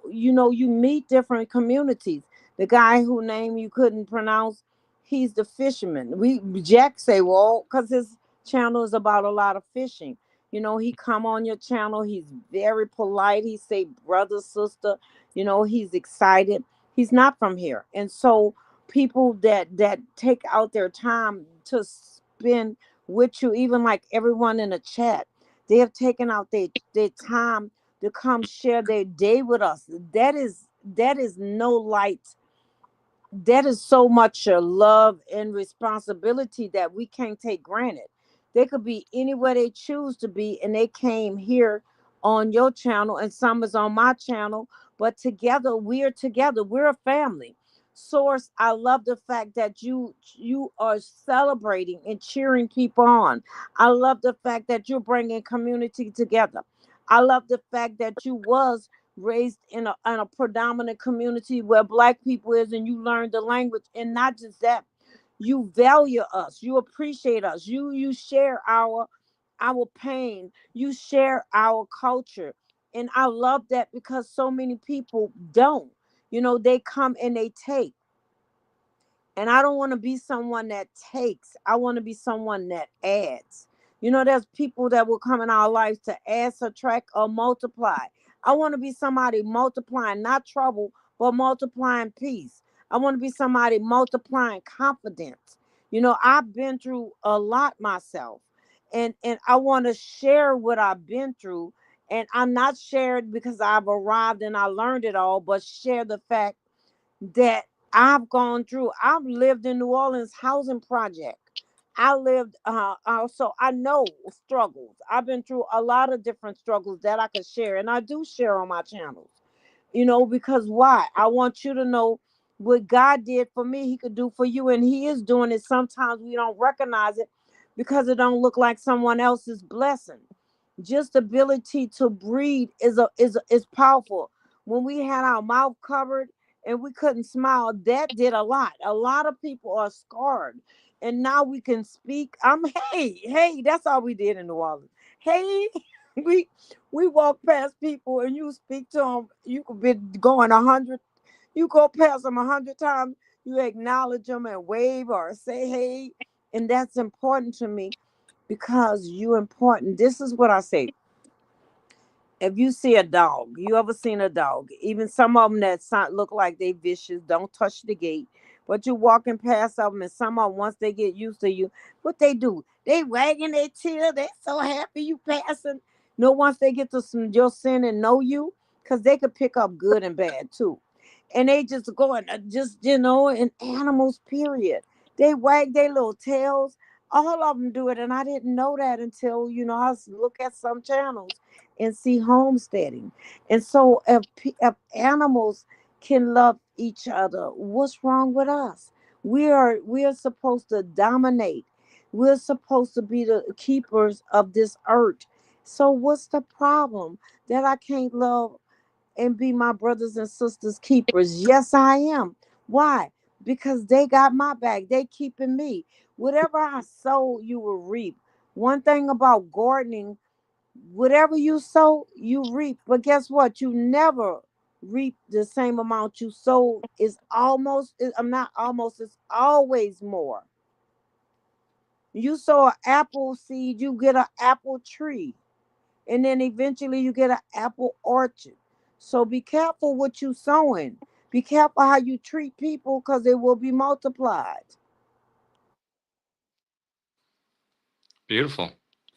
you meet different communities. The guy whose name you couldn't pronounce, he's the fisherman. Jack say, well, because his channel is about a lot of fishing. You know, he come on your channel. He's very polite. He say brother, sister. You know, he's excited. He's not from here, and so people that take out their time to spend with you, even like everyone in the chat, they have taken out their time to come share their day with us. That is no light, that is so much love and responsibility that we can't take granted. They could be anywhere they choose to be, and they came here on your channel, and some is on my channel. But together, we are together. We're a family. Source, I love the fact that you are celebrating and cheering people on. I love the fact that you're bringing community together. I love the fact that you was raised in a predominant community where black people is, and you learn the language, and not just that, you value us, you appreciate us, you share our pain, you share our culture. And I love that, because so many people don't. You know, they come and they take, and I don't want to be someone that takes. I want to be someone that adds. You know, there's people that will come in our lives to add, subtract, or multiply. I want to be somebody multiplying, not trouble, but multiplying peace. I want to be somebody multiplying confidence. You know, I've been through a lot myself. And I want to share what I've been through. And I'm not sharing because I've arrived and I learned it all, but share the fact that I've gone through. I've lived in New Orleans housing project. I lived so I know struggles. I've been through a lot of different struggles that I could share, and I do share on my channels. You know, because why? I want you to know what God did for me, he could do for you, and he is doing it. Sometimes we don't recognize it because it don't look like someone else's blessing. Just ability to breathe is powerful. When we had our mouth covered and we couldn't smile, that did a lot. A lot of people are scarred, and now we can speak. Hey, that's all we did in New Orleans. Hey, we we walk past people and you speak to them. You could be going 100. You go past them 100 times. You acknowledge them and wave or say hey, and that's important to me, because you important. This is what I say. If you see a dog, you ever seen a dog? Even some of them that look like they vicious, don't touch the gate. But you're walking past them, and some of them, once they get used to you, what they do? They wagging their tail. They so happy you passing. No, once they get to your sin and know you, because they could pick up good and bad too. And they just going, just, in animals, period. They wag their little tails. All of them do it. And I didn't know that until, I look at some channels and see homesteading. And so if animals can love each other, what's wrong with us? We are supposed to dominate. We're supposed to be the keepers of this earth. So what's the problem that I can't love and be my brothers and sisters keepers? Yes, I am. Why? Because they got my back. They keeping me. Whatever I sow, you will reap. One thing about gardening, whatever you sow, you reap. But guess what? You never reap the same amount you sow. I'm not almost, it's always more. You sow an apple seed, you get an apple tree. And then eventually you get an apple orchard. So be careful what you sowing. Be careful how you treat people, because it will be multiplied. Beautiful.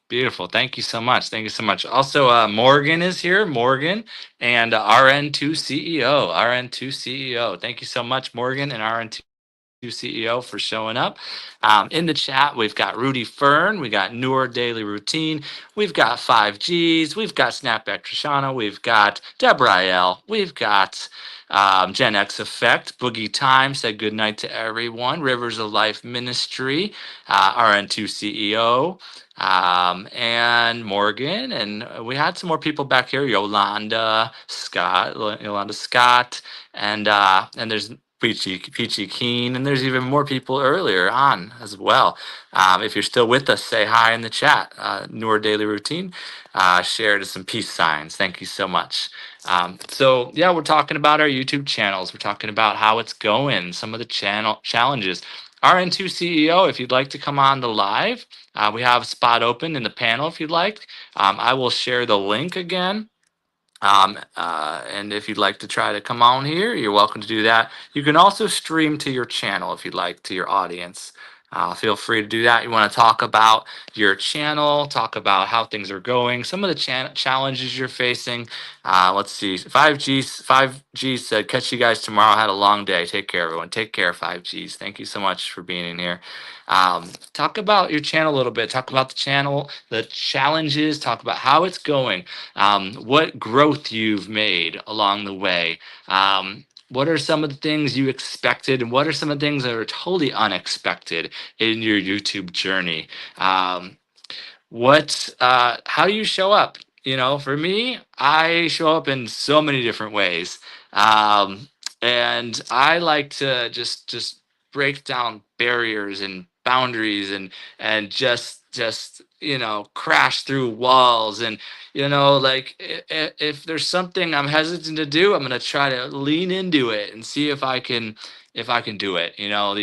Beautiful. Thank you so much. Thank you so much. Also, Morgan is here. Morgan and RN2 CEO. RN2 CEO. Thank you so much, Morgan and RN2 CEO, for showing up. In the chat, we've got Rudy Fern, we got Noor Daily Routine, we've got 5Gs, we've got Snapback Trishana, we've got Deborah L, we've got Gen X Effect, Boogie Time said good night to everyone, Rivers of Life Ministry, RN2 CEO, and Morgan, and we had some more people back here, Yolanda Scott, and there's Peachy Keen, and there's even more people earlier on as well. If you're still with us, say hi in the chat. Noor Daily Routine shared some peace signs. Thank you so much. So yeah, we're talking about our YouTube channels. We're talking about how it's going, some of the channel challenges. RN2 CEO, if you'd like to come on the live, we have a spot open in the panel if you'd like. I will share the link again. And if you'd like to try to come on here, you're welcome to do that. You can also stream to your channel if you'd like, to your audience. Feel free to do that. You want to talk about your channel, talk about how things are going, some of the challenges you're facing. Let's see. 5G said, catch you guys tomorrow. Had a long day. Take care, everyone. Take care, 5Gs. Thank you so much for being in here. Talk about your channel a little bit. Talk about the channel, the challenges, talk about how it's going, what growth you've made along the way. What are some of the things you expected, and what are some of the things that are totally unexpected in your YouTube journey? How do you show up? You know, for me, I show up in so many different ways. And I like to just break down barriers and boundaries and just crash through walls. And like if there's something I'm hesitant to do, I'm gonna try to lean into it and see if I can do it. All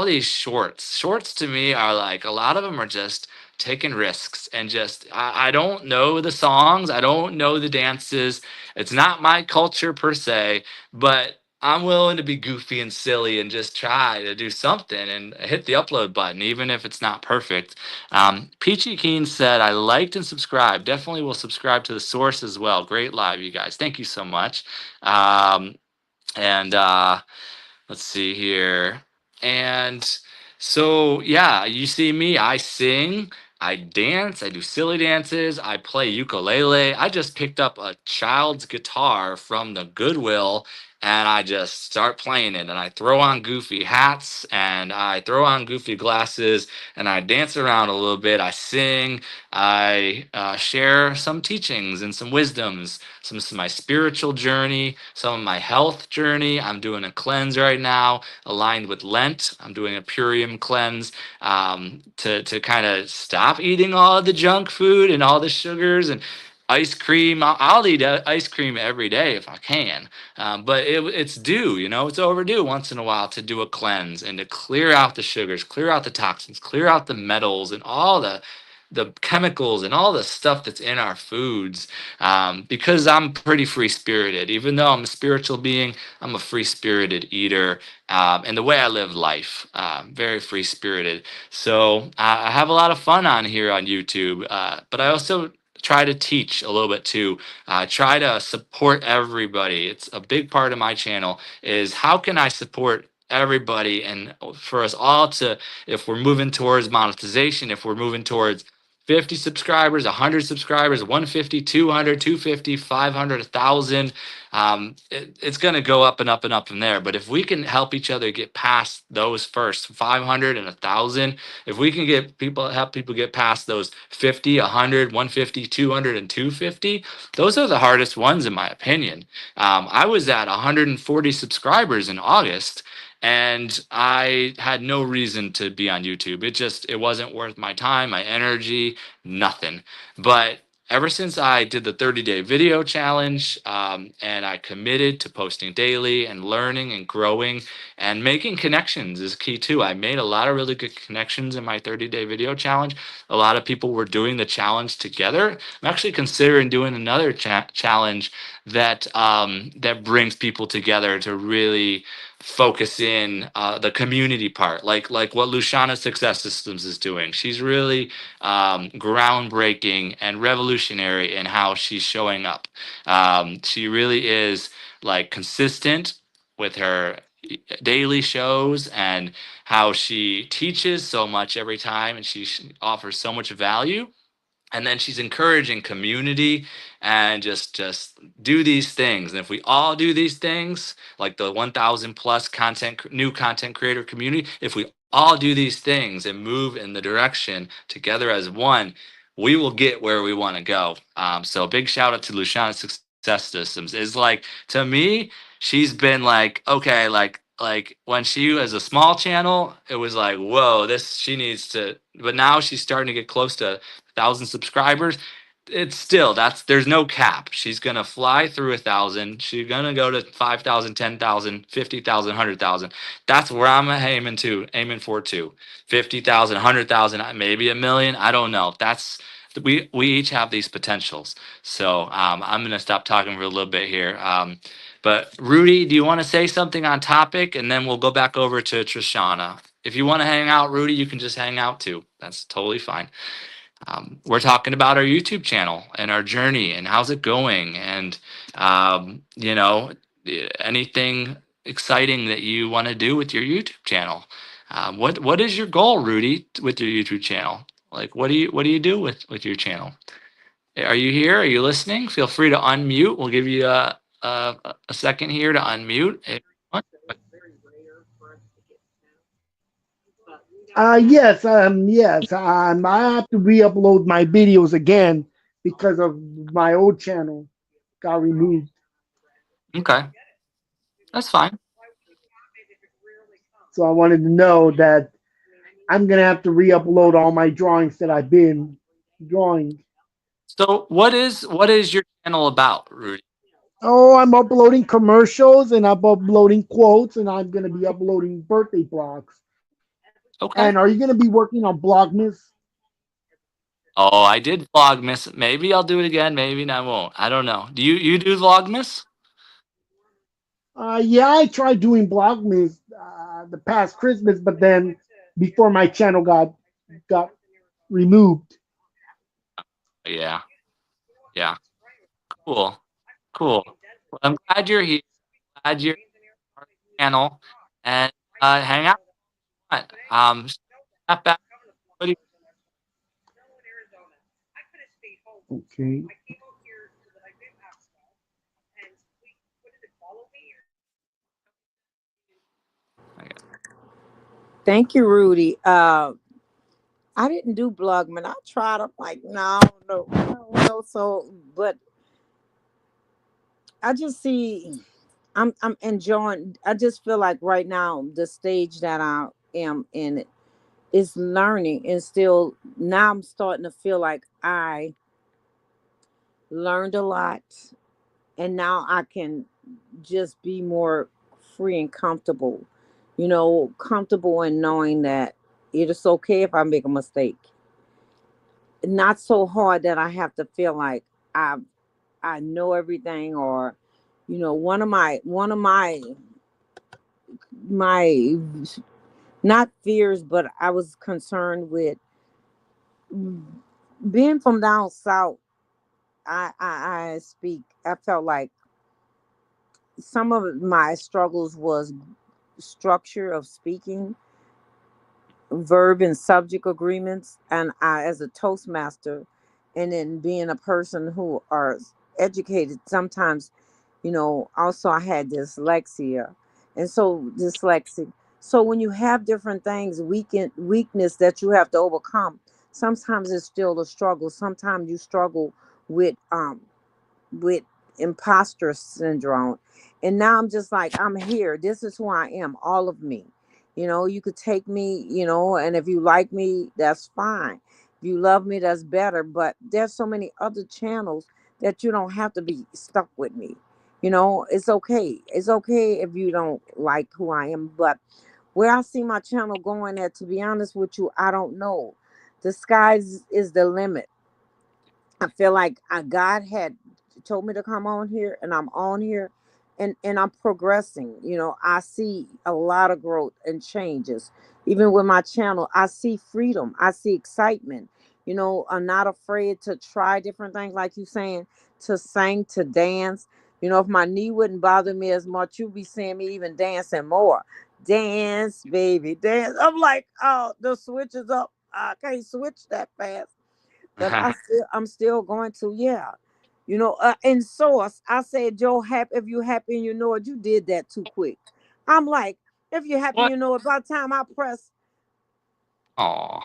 these shorts to me are like, a lot of them are just taking risks, and just I don't know the songs, I don't know the dances, it's not my culture per se, but I'm willing to be goofy and silly and just try to do something and hit the upload button, even if it's not perfect. Peachy Keen said, I liked and subscribed. Definitely will subscribe to the source as well. Great live, you guys. Thank you so much. And let's see here. And so, yeah, you see me, I sing, I dance, I do silly dances, I play ukulele. I just picked up a child's guitar from the Goodwill, and I just start playing it, and I throw on goofy hats and I throw on goofy glasses and I dance around a little bit. I sing, I share some teachings and some wisdoms, some of my spiritual journey, some of my health journey. I'm doing a cleanse right now aligned with Lent. I'm doing a Purium cleanse to kind of stop eating all the junk food and all the sugars and ice cream. I'll eat ice cream every day if I can, but it's due, it's overdue once in a while to do a cleanse and to clear out the sugars, clear out the toxins, clear out the metals and all the chemicals and all the stuff that's in our foods, because I'm pretty free spirited. Even though I'm a spiritual being, I'm a free spirited eater, and the way I live life, very free spirited. So I have a lot of fun on here on YouTube, but I also try to teach a little bit too. Try to support everybody. It's a big part of my channel, is how can I support everybody, and for us all to, if we're moving towards monetization, if we're moving towards 50 subscribers, 100 subscribers, 150, 200, 250, 500, 1,000. It's going to go up and up and up from there. But if we can help each other get past those first 500 and 1,000, if we can help people get past those 50, 100, 150, 200, and 250, those are the hardest ones, in my opinion. I was at 140 subscribers in August, and I had no reason to be on YouTube. It wasn't worth my time, my energy, nothing. But ever since I did the 30-day video challenge, and I committed to posting daily and learning and growing and making connections is key too. I made a lot of really good connections in my 30-day video challenge. A lot of people were doing the challenge together. I'm actually considering doing another challenge that brings people together to really focus in the community part, like what Luciana Success Systems is doing. She's really groundbreaking and revolutionary in how she's showing up. She really is like consistent with her daily shows and how she teaches so much every time, and she offers so much value. And then she's encouraging community and just do these things. And if we all do these things, like the 1,000 plus new content creator community, if we all do these things and move in the direction together as one, we will get where we want to go. So big shout out to Luciana Success Systems. Is like, to me, she's been like, okay, like when she was a small channel, it was like, whoa, she needs to, but now she's starting to get close to 1,000 subscribers. it's still there's no cap. She's gonna fly through 1,000. She's gonna go to 5,000, 10,000, 50,000, 100,000. That's where I'm aiming for too. 50,000, 100,000, maybe a million. I don't know. We each have these potentials. So I'm gonna stop talking for a little bit here. But Rudy, do you want to say something on topic, and then we'll go back over to Trishana. If you want to hang out, Rudy, you can just hang out too. That's totally fine. We're talking about our YouTube channel and our journey and how's it going, and anything exciting that you want to do with your YouTube channel. What is your goal, Rudy, with your YouTube channel? Like, what do you do with your channel? Are you here? Are you listening? Feel free to unmute. We'll give you a second here to unmute if you want. Yes, yes. I have to re-upload my videos again because of my old channel got removed. Okay, that's fine. So I wanted to know that I'm gonna have to re-upload all my drawings that I've been drawing. So what is your channel about, Rudy? Oh, I'm uploading commercials and I'm uploading quotes and I'm gonna be uploading birthday blogs. Okay. And are you gonna be working on Vlogmas? Oh, I did Vlogmas. Maybe I'll do it again. Maybe I won't. I don't know. Do you do Vlogmas? Yeah, I tried doing Vlogmas the past Christmas, but then before my channel got removed. Yeah. Yeah. Cool. Cool. Well, I'm glad you're here. Glad you're on our channel and hang out. Step back. What do you- Okay. Thank you, Rudy. I didn't do Blogman. I tried. I'm like, no, no, no, no. So, but I just see. I'm enjoying. I just feel like right now the stage that I am in is learning, and still now I'm starting to feel like I learned a lot, and now I can just be more free and comfortable. Comfortable in knowing that it is okay if I make a mistake. Not so hard that I have to feel like I I know everything, or one of my not fears, but I was concerned with being from down south. I speak. I felt like some of my struggles was structure of speaking, verb and subject agreements, and I, as a toastmaster, and then being a person who are educated, sometimes, also I had dyslexia, and so dyslexic. So when you have different things, weakness that you have to overcome, sometimes it's still a struggle. Sometimes you struggle with with imposter syndrome. And now I'm just like, I'm here. This is who I am, all of me. You could take me, and if you like me, that's fine. If you love me, that's better. But there's so many other channels that you don't have to be stuck with me. It's okay. It's okay if you don't like who I am. But where I see my channel going at, to be honest with you, I don't know. The sky is the limit. I feel like God had told me to come on here, and I'm on here, and I'm progressing. I see a lot of growth and changes. Even with my channel, I see freedom. I see excitement. I'm not afraid to try different things, like you saying, to sing, to dance. If my knee wouldn't bother me as much, you'd be seeing me even dancing more. Dance, baby, dance. I'm like, oh, the switch is up. I can't switch that fast, but I'm still going to, yeah. And source, I said, Joe, happy if you happy and you know it, you did that too quick. I'm like, if you're happy, What? you know it. By the time I press Oh,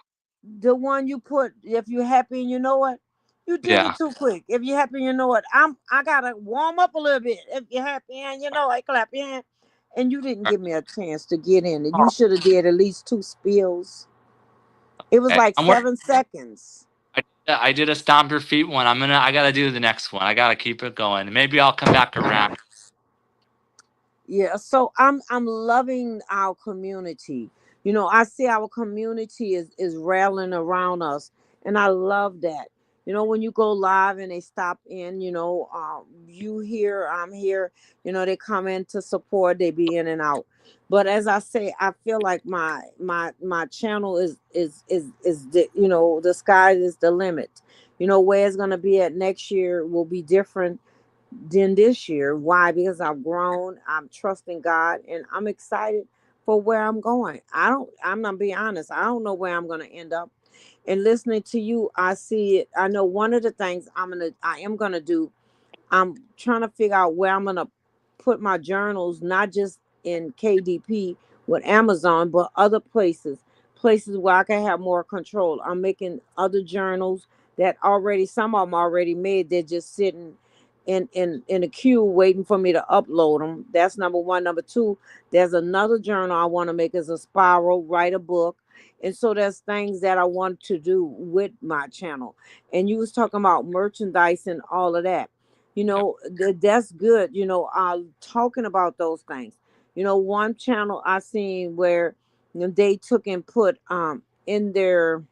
the one you put, if you're happy and you know it, you did yeah. it too quick. If you're happy, and you know it. I gotta warm up a little bit. If you're happy and you know it, clap your hand. And you didn't give me a chance to get in it. You should have did at least two spills. It was Okay. like I'm working. 7 seconds. I did I did a stomp your feet one. I gotta do the next one. I gotta keep it going. Maybe I'll come back around. Yeah, so I'm loving our community. You know, I see our community is rallying around us, and I love that. You know, when you go live and they stop in, you here, I'm here. You know, they come in to support. They be in and out. But as I say, I feel like my channel is the sky is the limit. You know, where it's gonna be at next year will be different than this year. Why? Because I've grown, I'm trusting God, and I'm excited for where I'm going. I'm gonna be honest, I don't know where I'm gonna end up. And listening to you, I see it. I know one of the things I am gonna do, I'm trying to figure out where I'm gonna put my journals, not just in KDP with Amazon, but other places where I can have more control. I'm making other journals that already, some of them already made. They're just sitting in a queue waiting for me to upload them. That's number one. Number two, there's another journal I want to make as a spiral, write a book. And so there's things that I want to do with my channel. And you was talking about merchandise and all of that. You know, that's good. You know, talking about those things. You know, one channel I seen where they took and put in their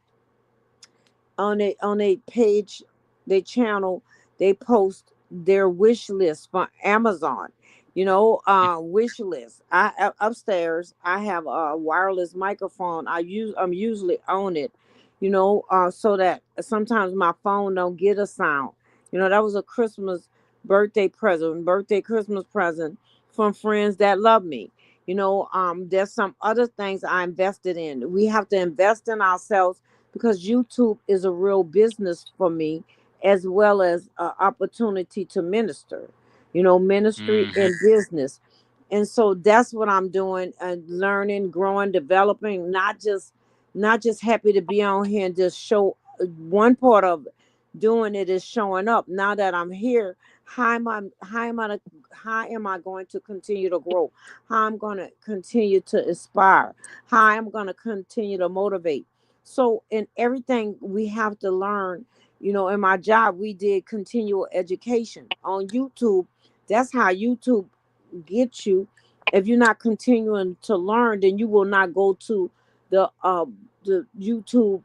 on a page, they channel, they post their wish list for Amazon. You know, wish list. Upstairs, I have a wireless microphone. I'm usually on it. You know, so that sometimes my phone don't get a sound. You know, that was a birthday Christmas present from friends that love me. You know, there's some other things I invested in. We have to invest in ourselves because YouTube is a real business for me, as well as an opportunity to minister, ministry Mhm. and business. And so that's what I'm doing, learning, growing, developing, not just happy to be on here and just show one part of doing it is showing up. Now that I'm here, how am I going to continue to grow? How I'm going to continue to inspire? How I'm going to continue to motivate? So in everything we have to learn. In my job, we did continual education on YouTube. That's how YouTube gets you. If you're not continuing to learn, then you will not go to the YouTube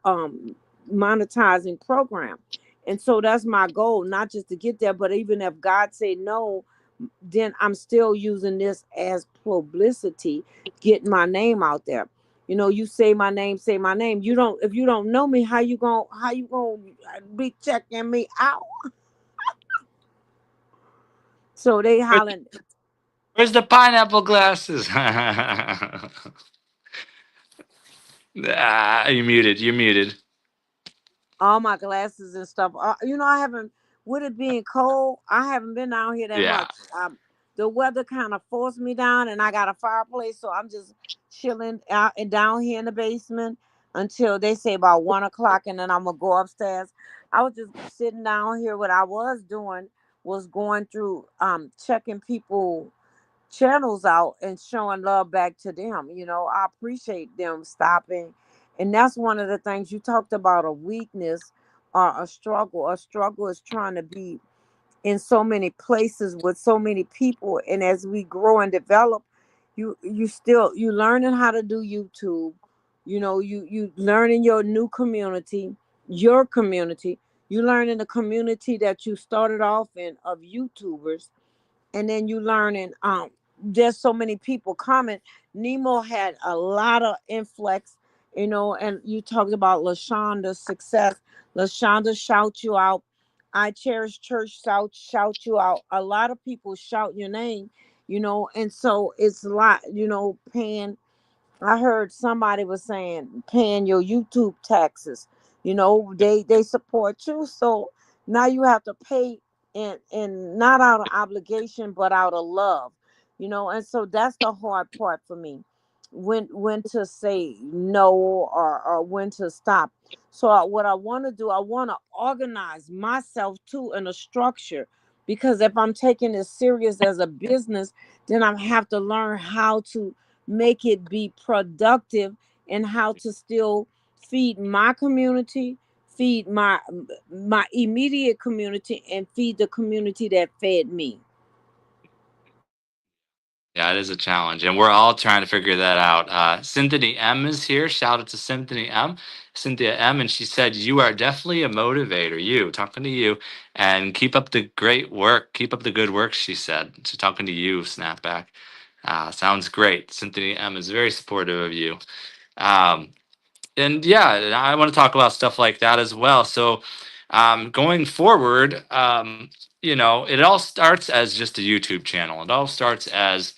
um monetizing program. And so that's my goal, not just to get there, but even if God say no, then I'm still using this as publicity, getting my name out there. You say my name. You don't If you don't know me, how you going to be checking me out? So they Where's, hollering. where's the pineapple glasses? You muted. You muted. All my glasses and stuff. I haven't, with it being cold, I haven't been down here that Yeah. much. The weather kind of forced me down, and I got a fireplace, so I'm just chilling out and down here in the basement until they say about 1 o'clock, and then I'm gonna go upstairs. I was just sitting down here. What I was doing was going through, checking people channels out and showing love back to them. I appreciate them stopping. And that's one of the things you talked about, a weakness or a struggle. A struggle is trying to be in so many places with so many people. And as we grow and develop, you learning how to do YouTube. You learning your community. You learn in the community that you started off in of YouTubers, and then you learn, and there's so many people coming. Nemo had a lot of influx, and you talked about LaShonda's success. LaShonda shout you out. I Cherish Church shout you out. A lot of people shout your name, and so it's a lot, paying. I heard somebody was saying paying your YouTube taxes. They support you, so now you have to pay, and not out of obligation, but out of love. And so that's the hard part for me, when to say no, or when to stop. So what I want to do, I want to organize myself too in a structure, because if I'm taking it serious as a business, then I have to learn how to make it be productive, and how to still feed my community, feed my immediate community and feed the community that fed me. Yeah, it is a challenge, and we're all trying to figure that out. Cynthia M is here. Shout out to Cynthia M, and she said you are definitely a motivator. You talking to you, and keep up the great work. Keep up the good work. She said. She's talking to you, Snapback. Sounds great. Cynthia M is very supportive of you. Um, and yeah, and I want to talk about stuff like that as well. So, going forward, it all starts as just a YouTube channel. It all starts as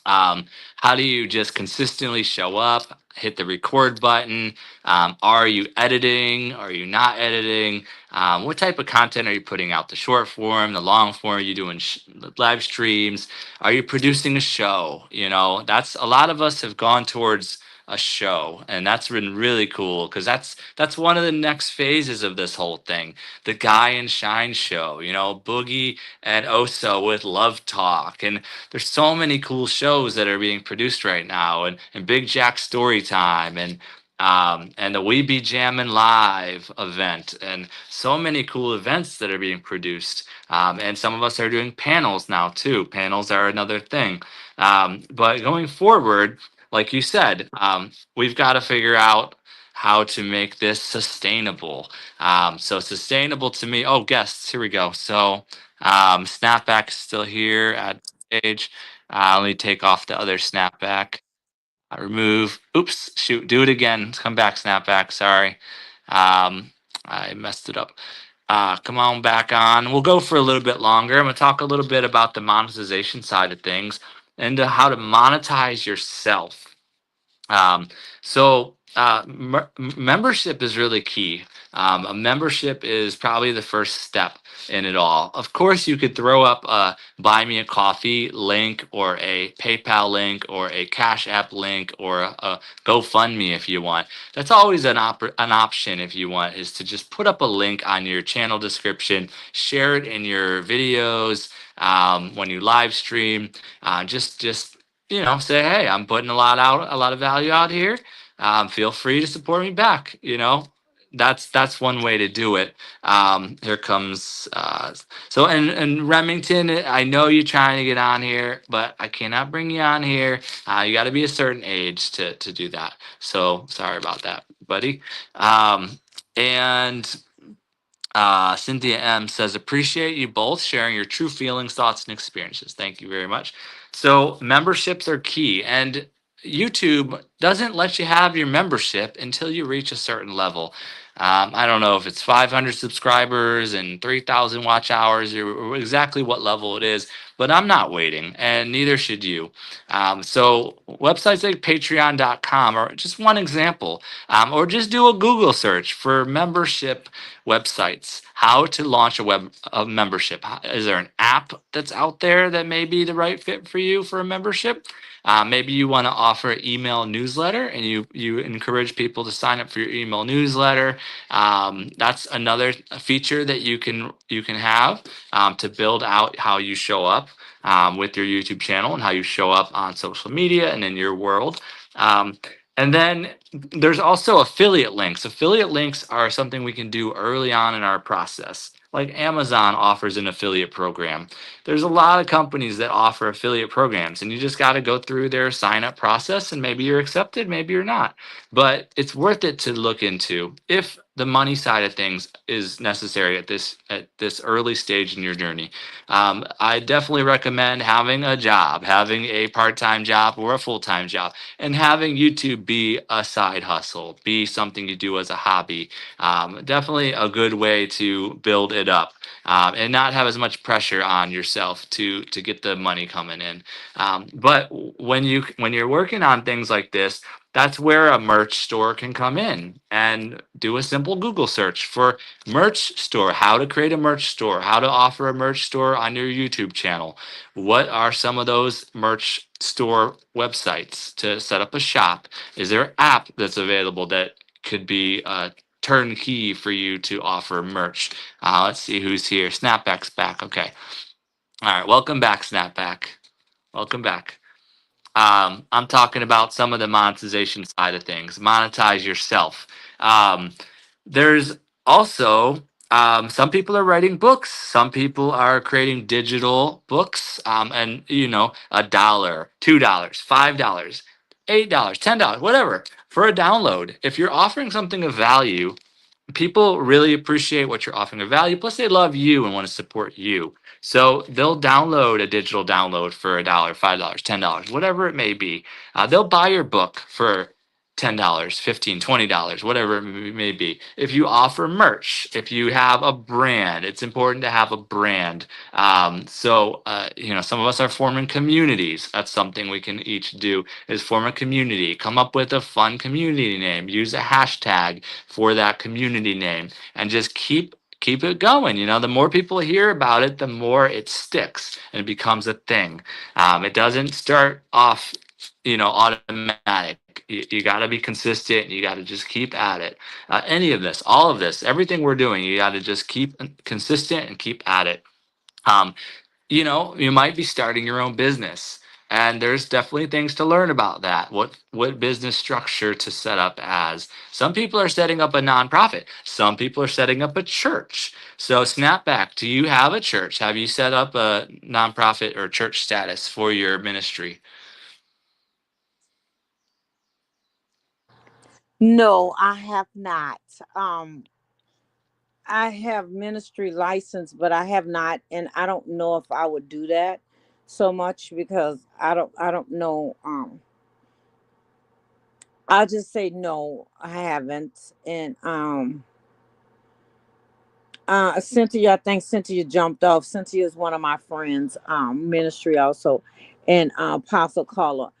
um, how do you just consistently show up, hit the record button? Are you editing? Are you not editing? What type of content are you putting out? The short form, the long form? Are you doing live streams? Are you producing a show? That's a lot of us have gone towards a show, and that's been really cool because that's one of the next phases of this whole thing, the Guy and Shine show. Boogie and Oso with Love Talk, and there's so many cool shows that are being produced right now, and Big Jack Storytime, and the We Be Jammin' Live event, and so many cool events that are being produced. And some of us are doing panels now too. Panels are another thing. But going forward, like you said, we've got to figure out how to make this sustainable. So sustainable to me. Oh, guests, here we go. So Snapback is still here at stage. Let me take off the other snapback. Remove. Oops. Shoot. Do it again. Come back, snapback. Sorry. I messed it up. Come on back on. We'll go for a little bit longer. I'm going to talk a little bit about the monetization side of things and how to monetize yourself. Membership is really key. A membership is probably the first step in it all. Of course, you could throw up a buy me a coffee link or a PayPal link or a Cash App link or a GoFundMe if you want. That's always an option if you want, is to just put up a link on your channel description, share it in your videos when you live stream. Just say, hey, I'm putting a lot of value out here. Feel free to support me back. That's one way to do it. Here comes and Remington. I know you're trying to get on here, but I cannot bring you on here. You got to be a certain age to do that. So sorry about that, buddy. And Cynthia M says, appreciate you both sharing your true feelings, thoughts, and experiences. Thank you very much. So memberships are key, and YouTube doesn't let you have your membership until you reach a certain level. I don't know if it's 500 subscribers and 3,000 watch hours or exactly what level it is, but I'm not waiting, and neither should you. So websites like patreon.com are just one example, or just do a Google search for membership websites, how to launch a membership. Is there an app that's out there that may be the right fit for you for a membership? Maybe you want to offer an email newsletter, and you encourage people to sign up for your email newsletter. That's another feature that you can have to build out how you show up with your YouTube channel and how you show up on social media and in your world. And then there's also affiliate links. Affiliate links are something we can do early on in our process. Like Amazon offers an affiliate program. There's a lot of companies that offer affiliate programs, and you just got to go through their sign up process, and maybe you're accepted, maybe you're not. But it's worth it to look into if the money side of things is necessary at this early stage in your journey. I definitely recommend having a job, having a part-time job or a full-time job, and having YouTube be a side hustle, be something you do as a hobby. Definitely a good way to build it up and not have as much pressure on yourself to get the money coming in. But when you're working on things like this, that's where a merch store can come in, and do a simple Google search for merch store, how to create a merch store, how to offer a merch store on your YouTube channel. What are some of those merch store websites to set up a shop? Is there an app that's available that could be turnkey for you to offer merch? Let's see who's here. Snapback's back. Okay. All right. Welcome back, Snapback. Welcome back. I'm talking about some of the monetization side of things. Monetize yourself. There's Also, some people are writing books. Some people are creating digital books. And $1, $2, $5, $8, $10, whatever for a download. If you're offering something of value, people really appreciate what you're offering of value. Plus, they love you and want to support you. So they'll download a digital download for $1, $5, $10, whatever it may be. They'll buy your book for $10, $15, $20, whatever it may be. If you offer merch, if you have a brand, it's important to have a brand. Some of us are forming communities. That's something we can each do, is form a community. Come up with a fun community name. Use a hashtag for that community name, and just keep it going. The more people hear about it, the more it sticks and it becomes a thing. It doesn't start off automatic. You got to be consistent. You got to just keep at it. Any of this, all of this, everything we're doing, you got to just keep consistent and keep at it. You might be starting your own business, and there's definitely things to learn about that. What business structure to set up as. Some people are setting up a nonprofit. Some people are setting up a church. So Snapback, do you have a church? Have you set up a nonprofit or church status for your ministry? No, I have not. I have ministry license, but I have not, and I don't know if I would do that so much because I don't know. I'll just say no, I haven't. And Cynthia, I think Cynthia jumped off. Cynthia is one of my friends, ministry also, and Apostle Caller.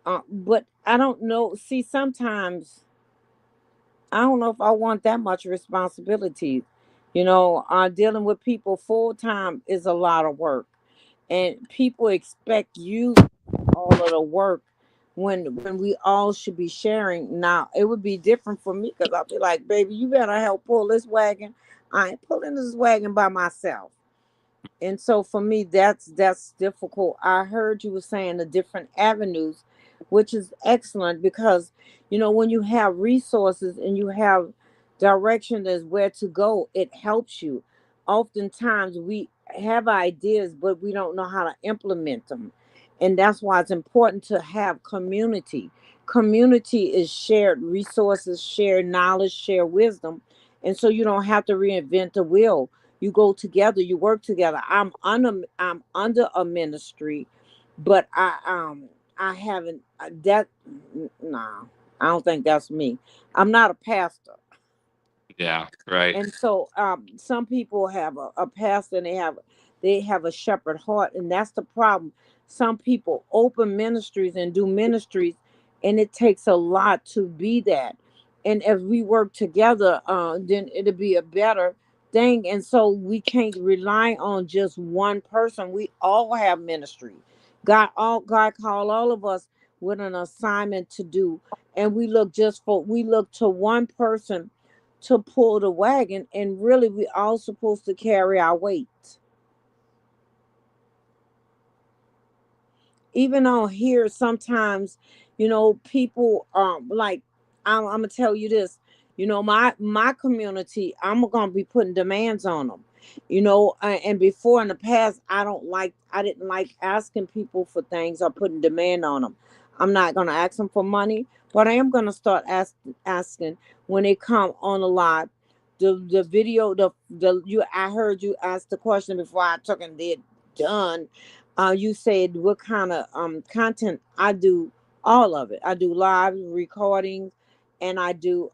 But I don't know. See, sometimes I don't know if I want that much responsibility. Dealing with people full time is a lot of work, and people expect you all of the work when we all should be sharing. Now it would be different for me because I'll be like, baby, you better help pull this wagon. I ain't pulling this wagon by myself. And so for me, that's difficult. I heard you were saying the different avenues, which is excellent because when you have resources and you have direction as where to go, it helps you. Oftentimes we have ideas, but we don't know how to implement them. And that's why it's important to have community. Community is shared resources, shared knowledge, shared wisdom. And so you don't have to reinvent the wheel. You go together, you work together. I'm under a ministry, but I haven't that nah, I don't think that's me. I'm not a pastor. Yeah, right. And so some people have a pastor and they have a shepherd heart, and that's the problem. Some people open ministries and do ministries, and it takes a lot to be that. And if we work together, then it'll be a better thing. And so we can't rely on just one person. We all have ministry. God called all of us with an assignment to do, and we look to one person to pull the wagon, and really we all supposed to carry our weight. Even on here sometimes, people like, I'm gonna tell you this. My community, I'm gonna be putting demands on them. And before in the past, I didn't like asking people for things or putting demand on them. I'm not gonna ask them for money, but I am gonna start asking when they come on a live. The video, the you I heard you ask the question before I took and did done. You said what kind of content. I do all of it. I do live recordings, and I do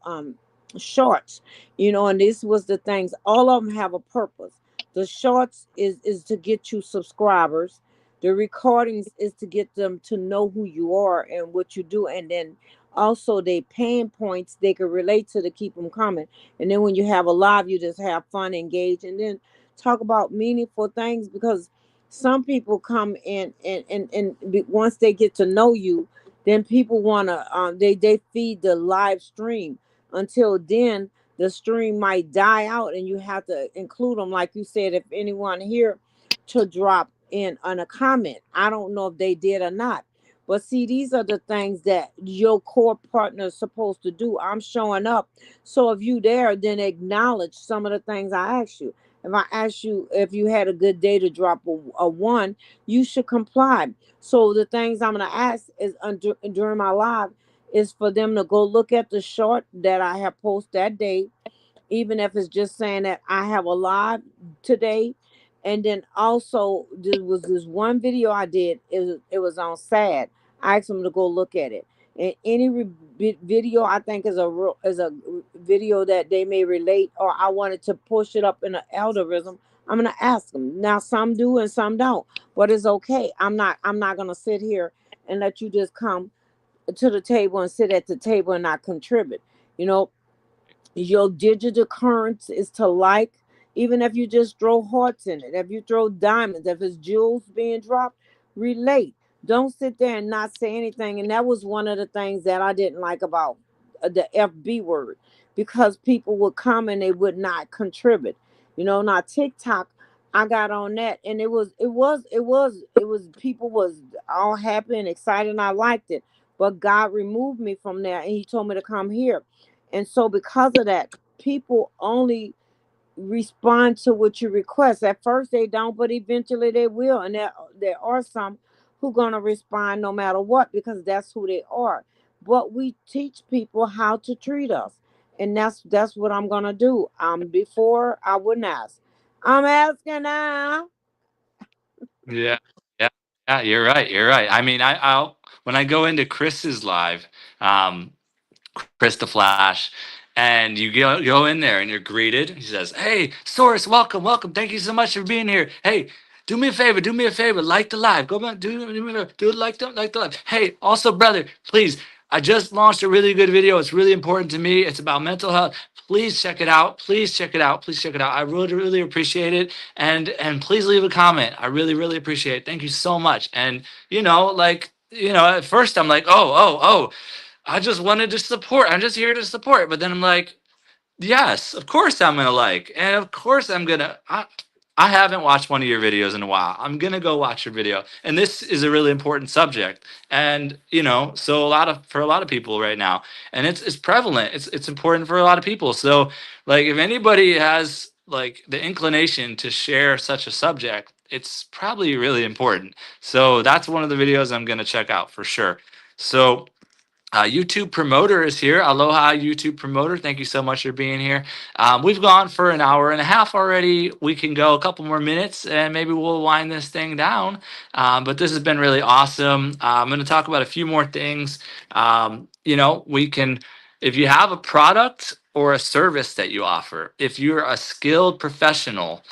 shorts. And this was the things. All of them have a purpose. The shorts is to get you subscribers. The recordings is to get them to know who you are and what you do, and then also they pain points they can relate to keep them coming. And then when you have a live, you just have fun, engage, and then talk about meaningful things, because some people come in and once they get to know you, then people want to they feed the live stream. Until then, the stream might die out, and you have to include them, like you said, if anyone here to drop in on a comment. I don't know if they did or not, But see, these are the things that your core partner is supposed to do. I'm showing up. So if you there, then acknowledge some of the things I asked you. If I asked you if you had a good day to drop a one, you should comply. So the things I'm gonna ask is during my live is for them to go look at the short that I have posted that day, even if it's just saying that I have a live today. And then also there was this one video I did. It was on sad. I asked them to go look at it. And any video I think is a video that they may relate, or I wanted to push it up in an algorithm, I'm gonna ask them. Now some do and some don't, but it's okay. I'm not gonna sit here and let you just come to the table and sit at the table and not contribute. You know, your digital currency is to like, even if you just throw hearts in it, if you throw diamonds, if it's jewels being dropped, relate. Don't sit there and not say anything. And that was one of the things that I didn't like about the FB word, because people would come and they would not contribute. Now TikTok, I got on that and it was people was all happy and excited and I liked it. But God removed me from there and he told me to come here. And so because of that, people only respond to what you request. At first they don't, but eventually they will. And there are some who gonna respond no matter what, because that's who they are. But we teach people how to treat us. And that's what I'm gonna do. Before I wouldn't ask. I'm asking now. Yeah, yeah, yeah. You're right. You're right. I mean, I'll when I go into Chris's live, um, Chris the Flash, and you go in there and you're greeted. He says, "Hey, Source, welcome, welcome. Thank you so much for being here. Hey, do me a favor, like the live. Go back, do me a favor, do like the live. Hey, also, brother, please. I just launched a really good video. It's really important to me. It's about mental health. Please check it out. Please check it out. Please check it out. I really, really appreciate it. And please leave a comment. I really, really appreciate it. Thank you so much." And at first I'm like, oh. I just wanted to support. I'm just here to support. But then I'm like, yes, of course I'm gonna like, and of course I'm gonna. I haven't watched one of your videos in a while. I'm gonna go watch your video, and this is a really important subject, and so for a lot of people right now, and it's prevalent. It's important for a lot of people. So, like, if anybody has like the inclination to share such a subject, it's probably really important. So that's one of the videos I'm gonna check out for sure. So YouTube Promoter is here. Aloha, YouTube Promoter. Thank you so much for being here. We've gone for an hour and a half already. We can go a couple more minutes and maybe we'll wind this thing down. But this has been really awesome. I'm going to talk about a few more things. We can, if you have a product or a service that you offer, if you're a skilled professional,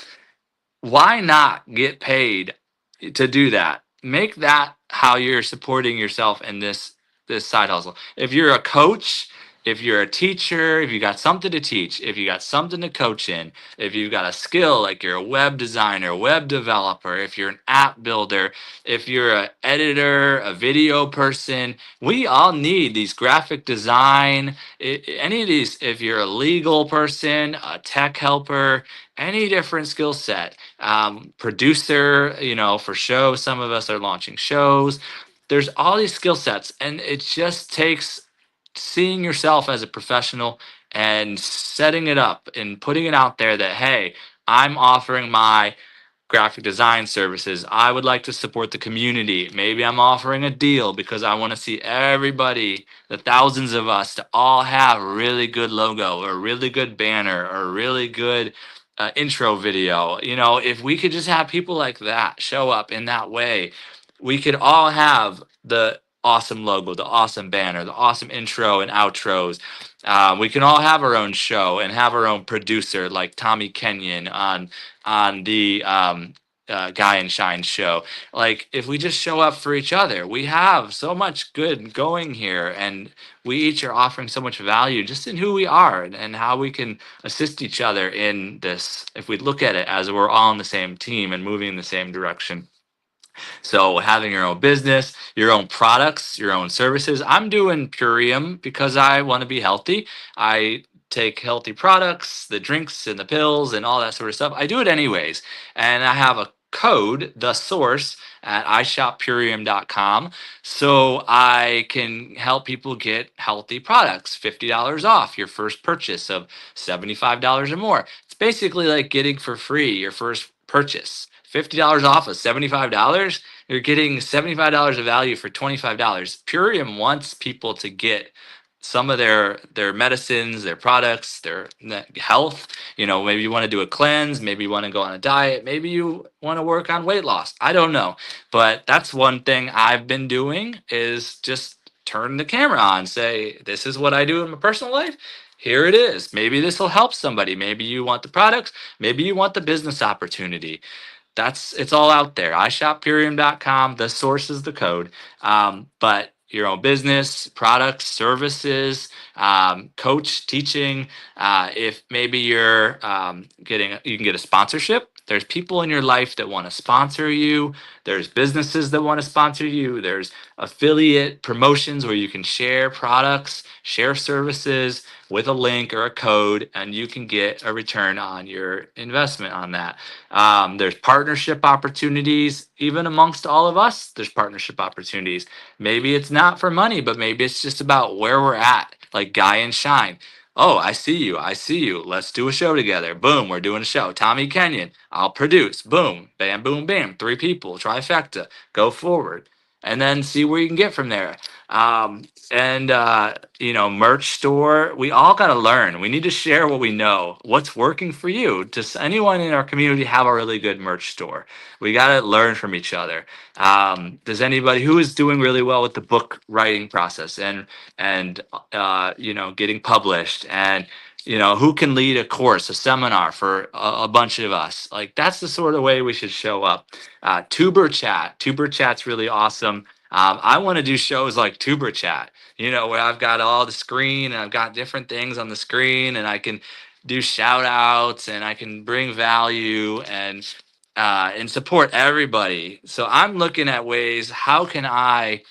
why not get paid to do that? Make that how you're supporting yourself in this side hustle. If you're a coach, if you're a teacher, if you got something to teach, if you got something to coach in, if you've got a skill like you're a web designer, web developer, if you're an app builder, if you're an editor, a video person, we all need these graphic design, any of these. If you're a legal person, a tech helper, any different skill set, producer, for shows, some of us are launching shows. There's all these skill sets, and it just takes seeing yourself as a professional and setting it up and putting it out there that, hey, I'm offering my graphic design services. I would like to support the community. Maybe I'm offering a deal because I want to see everybody, the thousands of us, to all have a really good logo or a really good banner or a really good intro video. If we could just have people like that show up in that way, we could all have the awesome logo, the awesome banner, the awesome intro and outros. We can all have our own show and have our own producer like Tommy Kenyon on the Guy and Shine show. Like, if we just show up for each other, we have so much good going here, and we each are offering so much value just in who we are and how we can assist each other in this. If we look at it as we're all on the same team and moving in the same direction. So having your own business, your own products, your own services. I'm doing Purium because I want to be healthy. I take healthy products, the drinks and the pills and all that sort of stuff. I do it anyways. And I have a code the source at ishoppurium.com so I can help people get healthy products. $50 off your first purchase of $75 or more. It's basically like getting for free your first purchase. $50 off of $75, you're getting $75 of value for $25. Purium wants people to get some of their medicines, their products, their health. You know, maybe you want to do a cleanse, maybe you want to go on a diet, maybe you want to work on weight loss. I don't know. But that's one thing I've been doing is just turn the camera on, say, this is what I do in my personal life. Here it is. Maybe this will help somebody. Maybe you want the products, maybe you want the business opportunity. It's all out there. ishoppurium.com. The source is the code. But your own business, products, services, coach, teaching. If maybe you're you can get a sponsorship. There's people in your life that want to sponsor you. There's businesses that want to sponsor you. There's affiliate promotions where you can share products, share services with a link or a code, and you can get a return on your investment on that. There's partnership opportunities, even amongst all of us. There's partnership opportunities. Maybe it's not for money, but maybe it's just about where we're at, like Guy and Shine. Oh, I see you. I see you. Let's do a show together. Boom, we're doing a show. Tommy Kenyon, I'll produce. Boom, bam, boom, bam. 3 people, trifecta. Go forward. And then see where you can get from there. Merch store. We all got to learn. We need to share what we know. What's working for you? Does anyone in our community have a really good merch store? We got to learn from each other. Does anybody who is doing really well with the book writing process and getting published, and who can lead a course, a seminar for a bunch of us? Like, that's the sort of way we should show up. Tuber Chat's really awesome. I want to do shows like Tuber Chat, where I've got all the screen and I've got different things on the screen and I can do shout outs and I can bring value and support everybody. So I'm looking at ways, how can I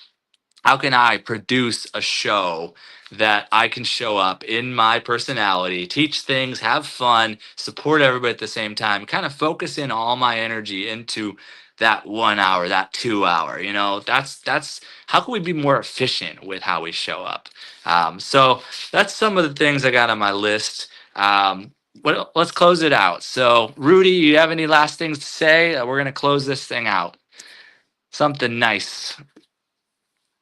produce a show that I can show up in my personality, teach things, have fun, support everybody at the same time, kind of focus in all my energy into that 1 hour, that 2 hour. That's how can we be more efficient with how we show up? So that's some of the things I got on my list. Let's close it out. So Rudy, you have any last things to say? We're going to close this thing out. Something nice,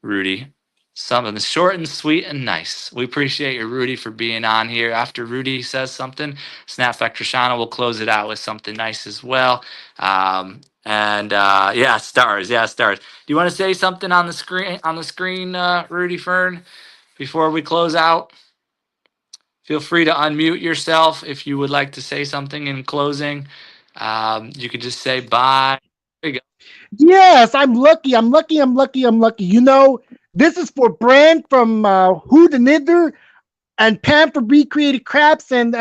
Rudy. Something short and sweet and nice. We appreciate you, Rudy, for being on here. After Rudy says something, Snapback Trishana will close it out with something nice as well. Stars. Yeah, stars. Do you want to say something on the screen, Rudy Fern, before we close out? Feel free to unmute yourself if you would like to say something in closing. You could just say bye. There you go. Yes, I'm lucky. This is for Brand from Who the Nither, and Pam for Recreated Craps, and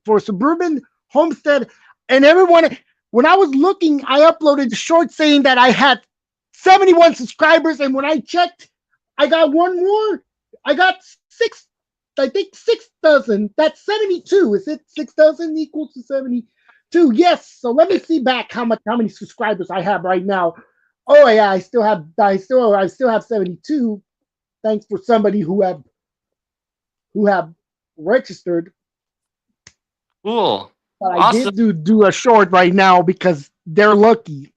for Suburban Homestead, and everyone. When I was looking, I uploaded a short saying that I had 71 subscribers, and when I checked, I got one more. I got 6. I think 6,000. That's 72. Is it 6,000 equals to 72? Yes. So let me see back how many subscribers I have right now. Oh yeah, I still have 72. Thanks for somebody who have registered. Cool. But I did do a short right now because they're lucky.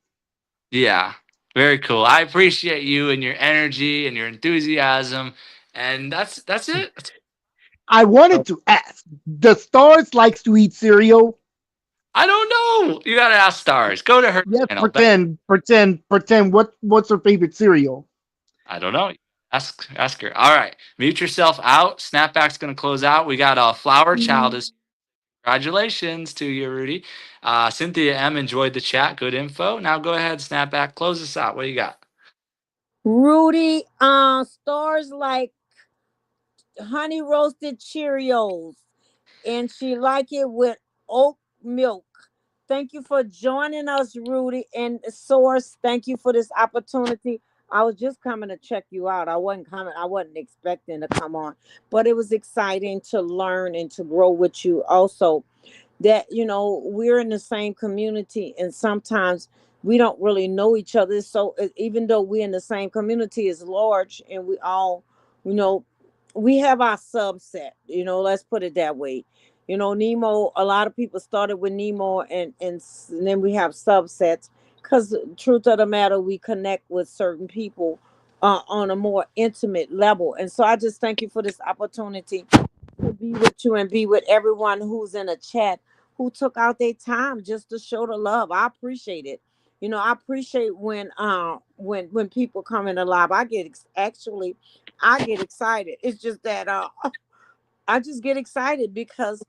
Yeah, very cool. I appreciate you and your energy and your enthusiasm, and that's it. I wanted to ask, the Stars likes to eat cereal? I don't know. You gotta ask Stars. Go to her channel. Pretend. What's her favorite cereal? I don't know. Ask her. All right. Mute yourself out. Snapback's gonna close out. We got a Flower Child. Congratulations to you, Rudy. Cynthia M enjoyed the chat. Good info. Now go ahead, Snapback. Close us out. What do you got? Rudy, Stars like honey roasted Cheerios, and she like it with oat milk. Thank you for joining us, Rudy and Source. Thank you for this opportunity. I was just coming to check you out. I wasn't expecting to come on, but it was exciting to learn and to grow with you. Also, that, you know, we're in the same community, and sometimes we don't really know each other. So even though we're in the same community, is large, and we all, you know, we have our subset, you know, let's put it that way. You know, Nemo, a lot of people started with Nemo, and then we have subsets, because truth of the matter, we connect with certain people on a more intimate level. And so I just thank you for this opportunity to be with you and be with everyone who's in a chat, who took out their time just to show the love. I appreciate it. You know, I appreciate when people come in the live. Actually, I get excited. It's just that I just get excited because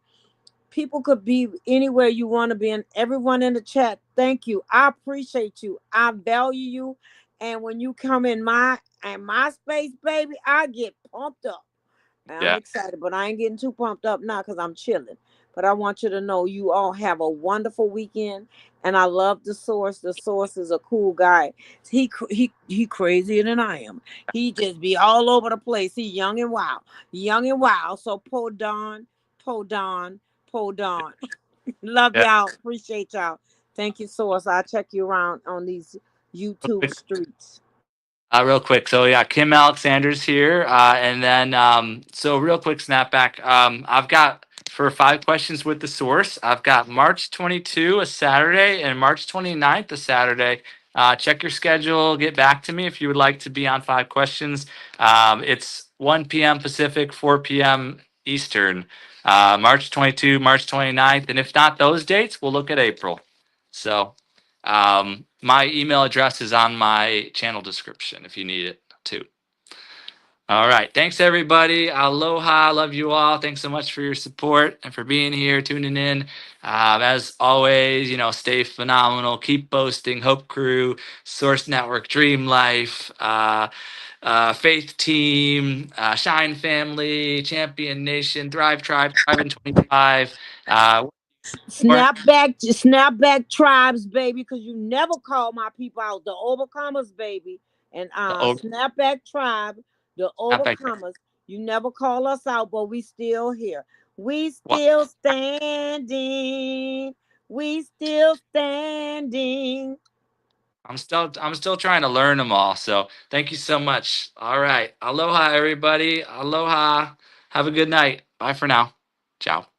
people could be anywhere you want to be. And everyone in the chat, thank you. I appreciate you. I value you. And when you come in my space, baby, I get pumped up. And I'm Yeah. excited, but I ain't getting too pumped up now because I'm chilling. But I want you to know you all have a wonderful weekend. And I love the source. The source is a cool guy. He crazier than I am. He just be all over the place. He young and wild. Young and wild. So po Don, po Don, po Don. Love Yeah. y'all. Appreciate y'all. Thank you, source. I'll check you around on these YouTube Quick, streets. real quick. So yeah, Kim Alexander's here, and then so real quick snapback. I've got for 5 questions with the source. I've got March 22, a Saturday, and March 29th, a Saturday. Check your schedule. Get back to me if you would like to be on 5 questions. It's 1 p.m. Pacific, 4 p.m. Eastern. March 22, March 29th, and if not those dates, we'll look at April. So. My email address is on my channel description if you need it too. All right. Thanks, everybody. Aloha. Love you all. Thanks so much for your support and for being here, tuning in. As always, you know, stay phenomenal. Keep boasting. Hope Crew, Source Network, Dream Life, Faith Team, Shine Family, Champion Nation, Thrive Tribe, Thrive in 25. Snap back tribes, baby, because you never call my people out. The overcomers, baby. And Oh, snap back tribe, the not back. overcomers. You never call us out, but we still here. We What? still standing. We still standing. I'm still trying to learn them all. So thank you so much. All right. Aloha, everybody. Aloha. Have a good night. Bye for now. Ciao.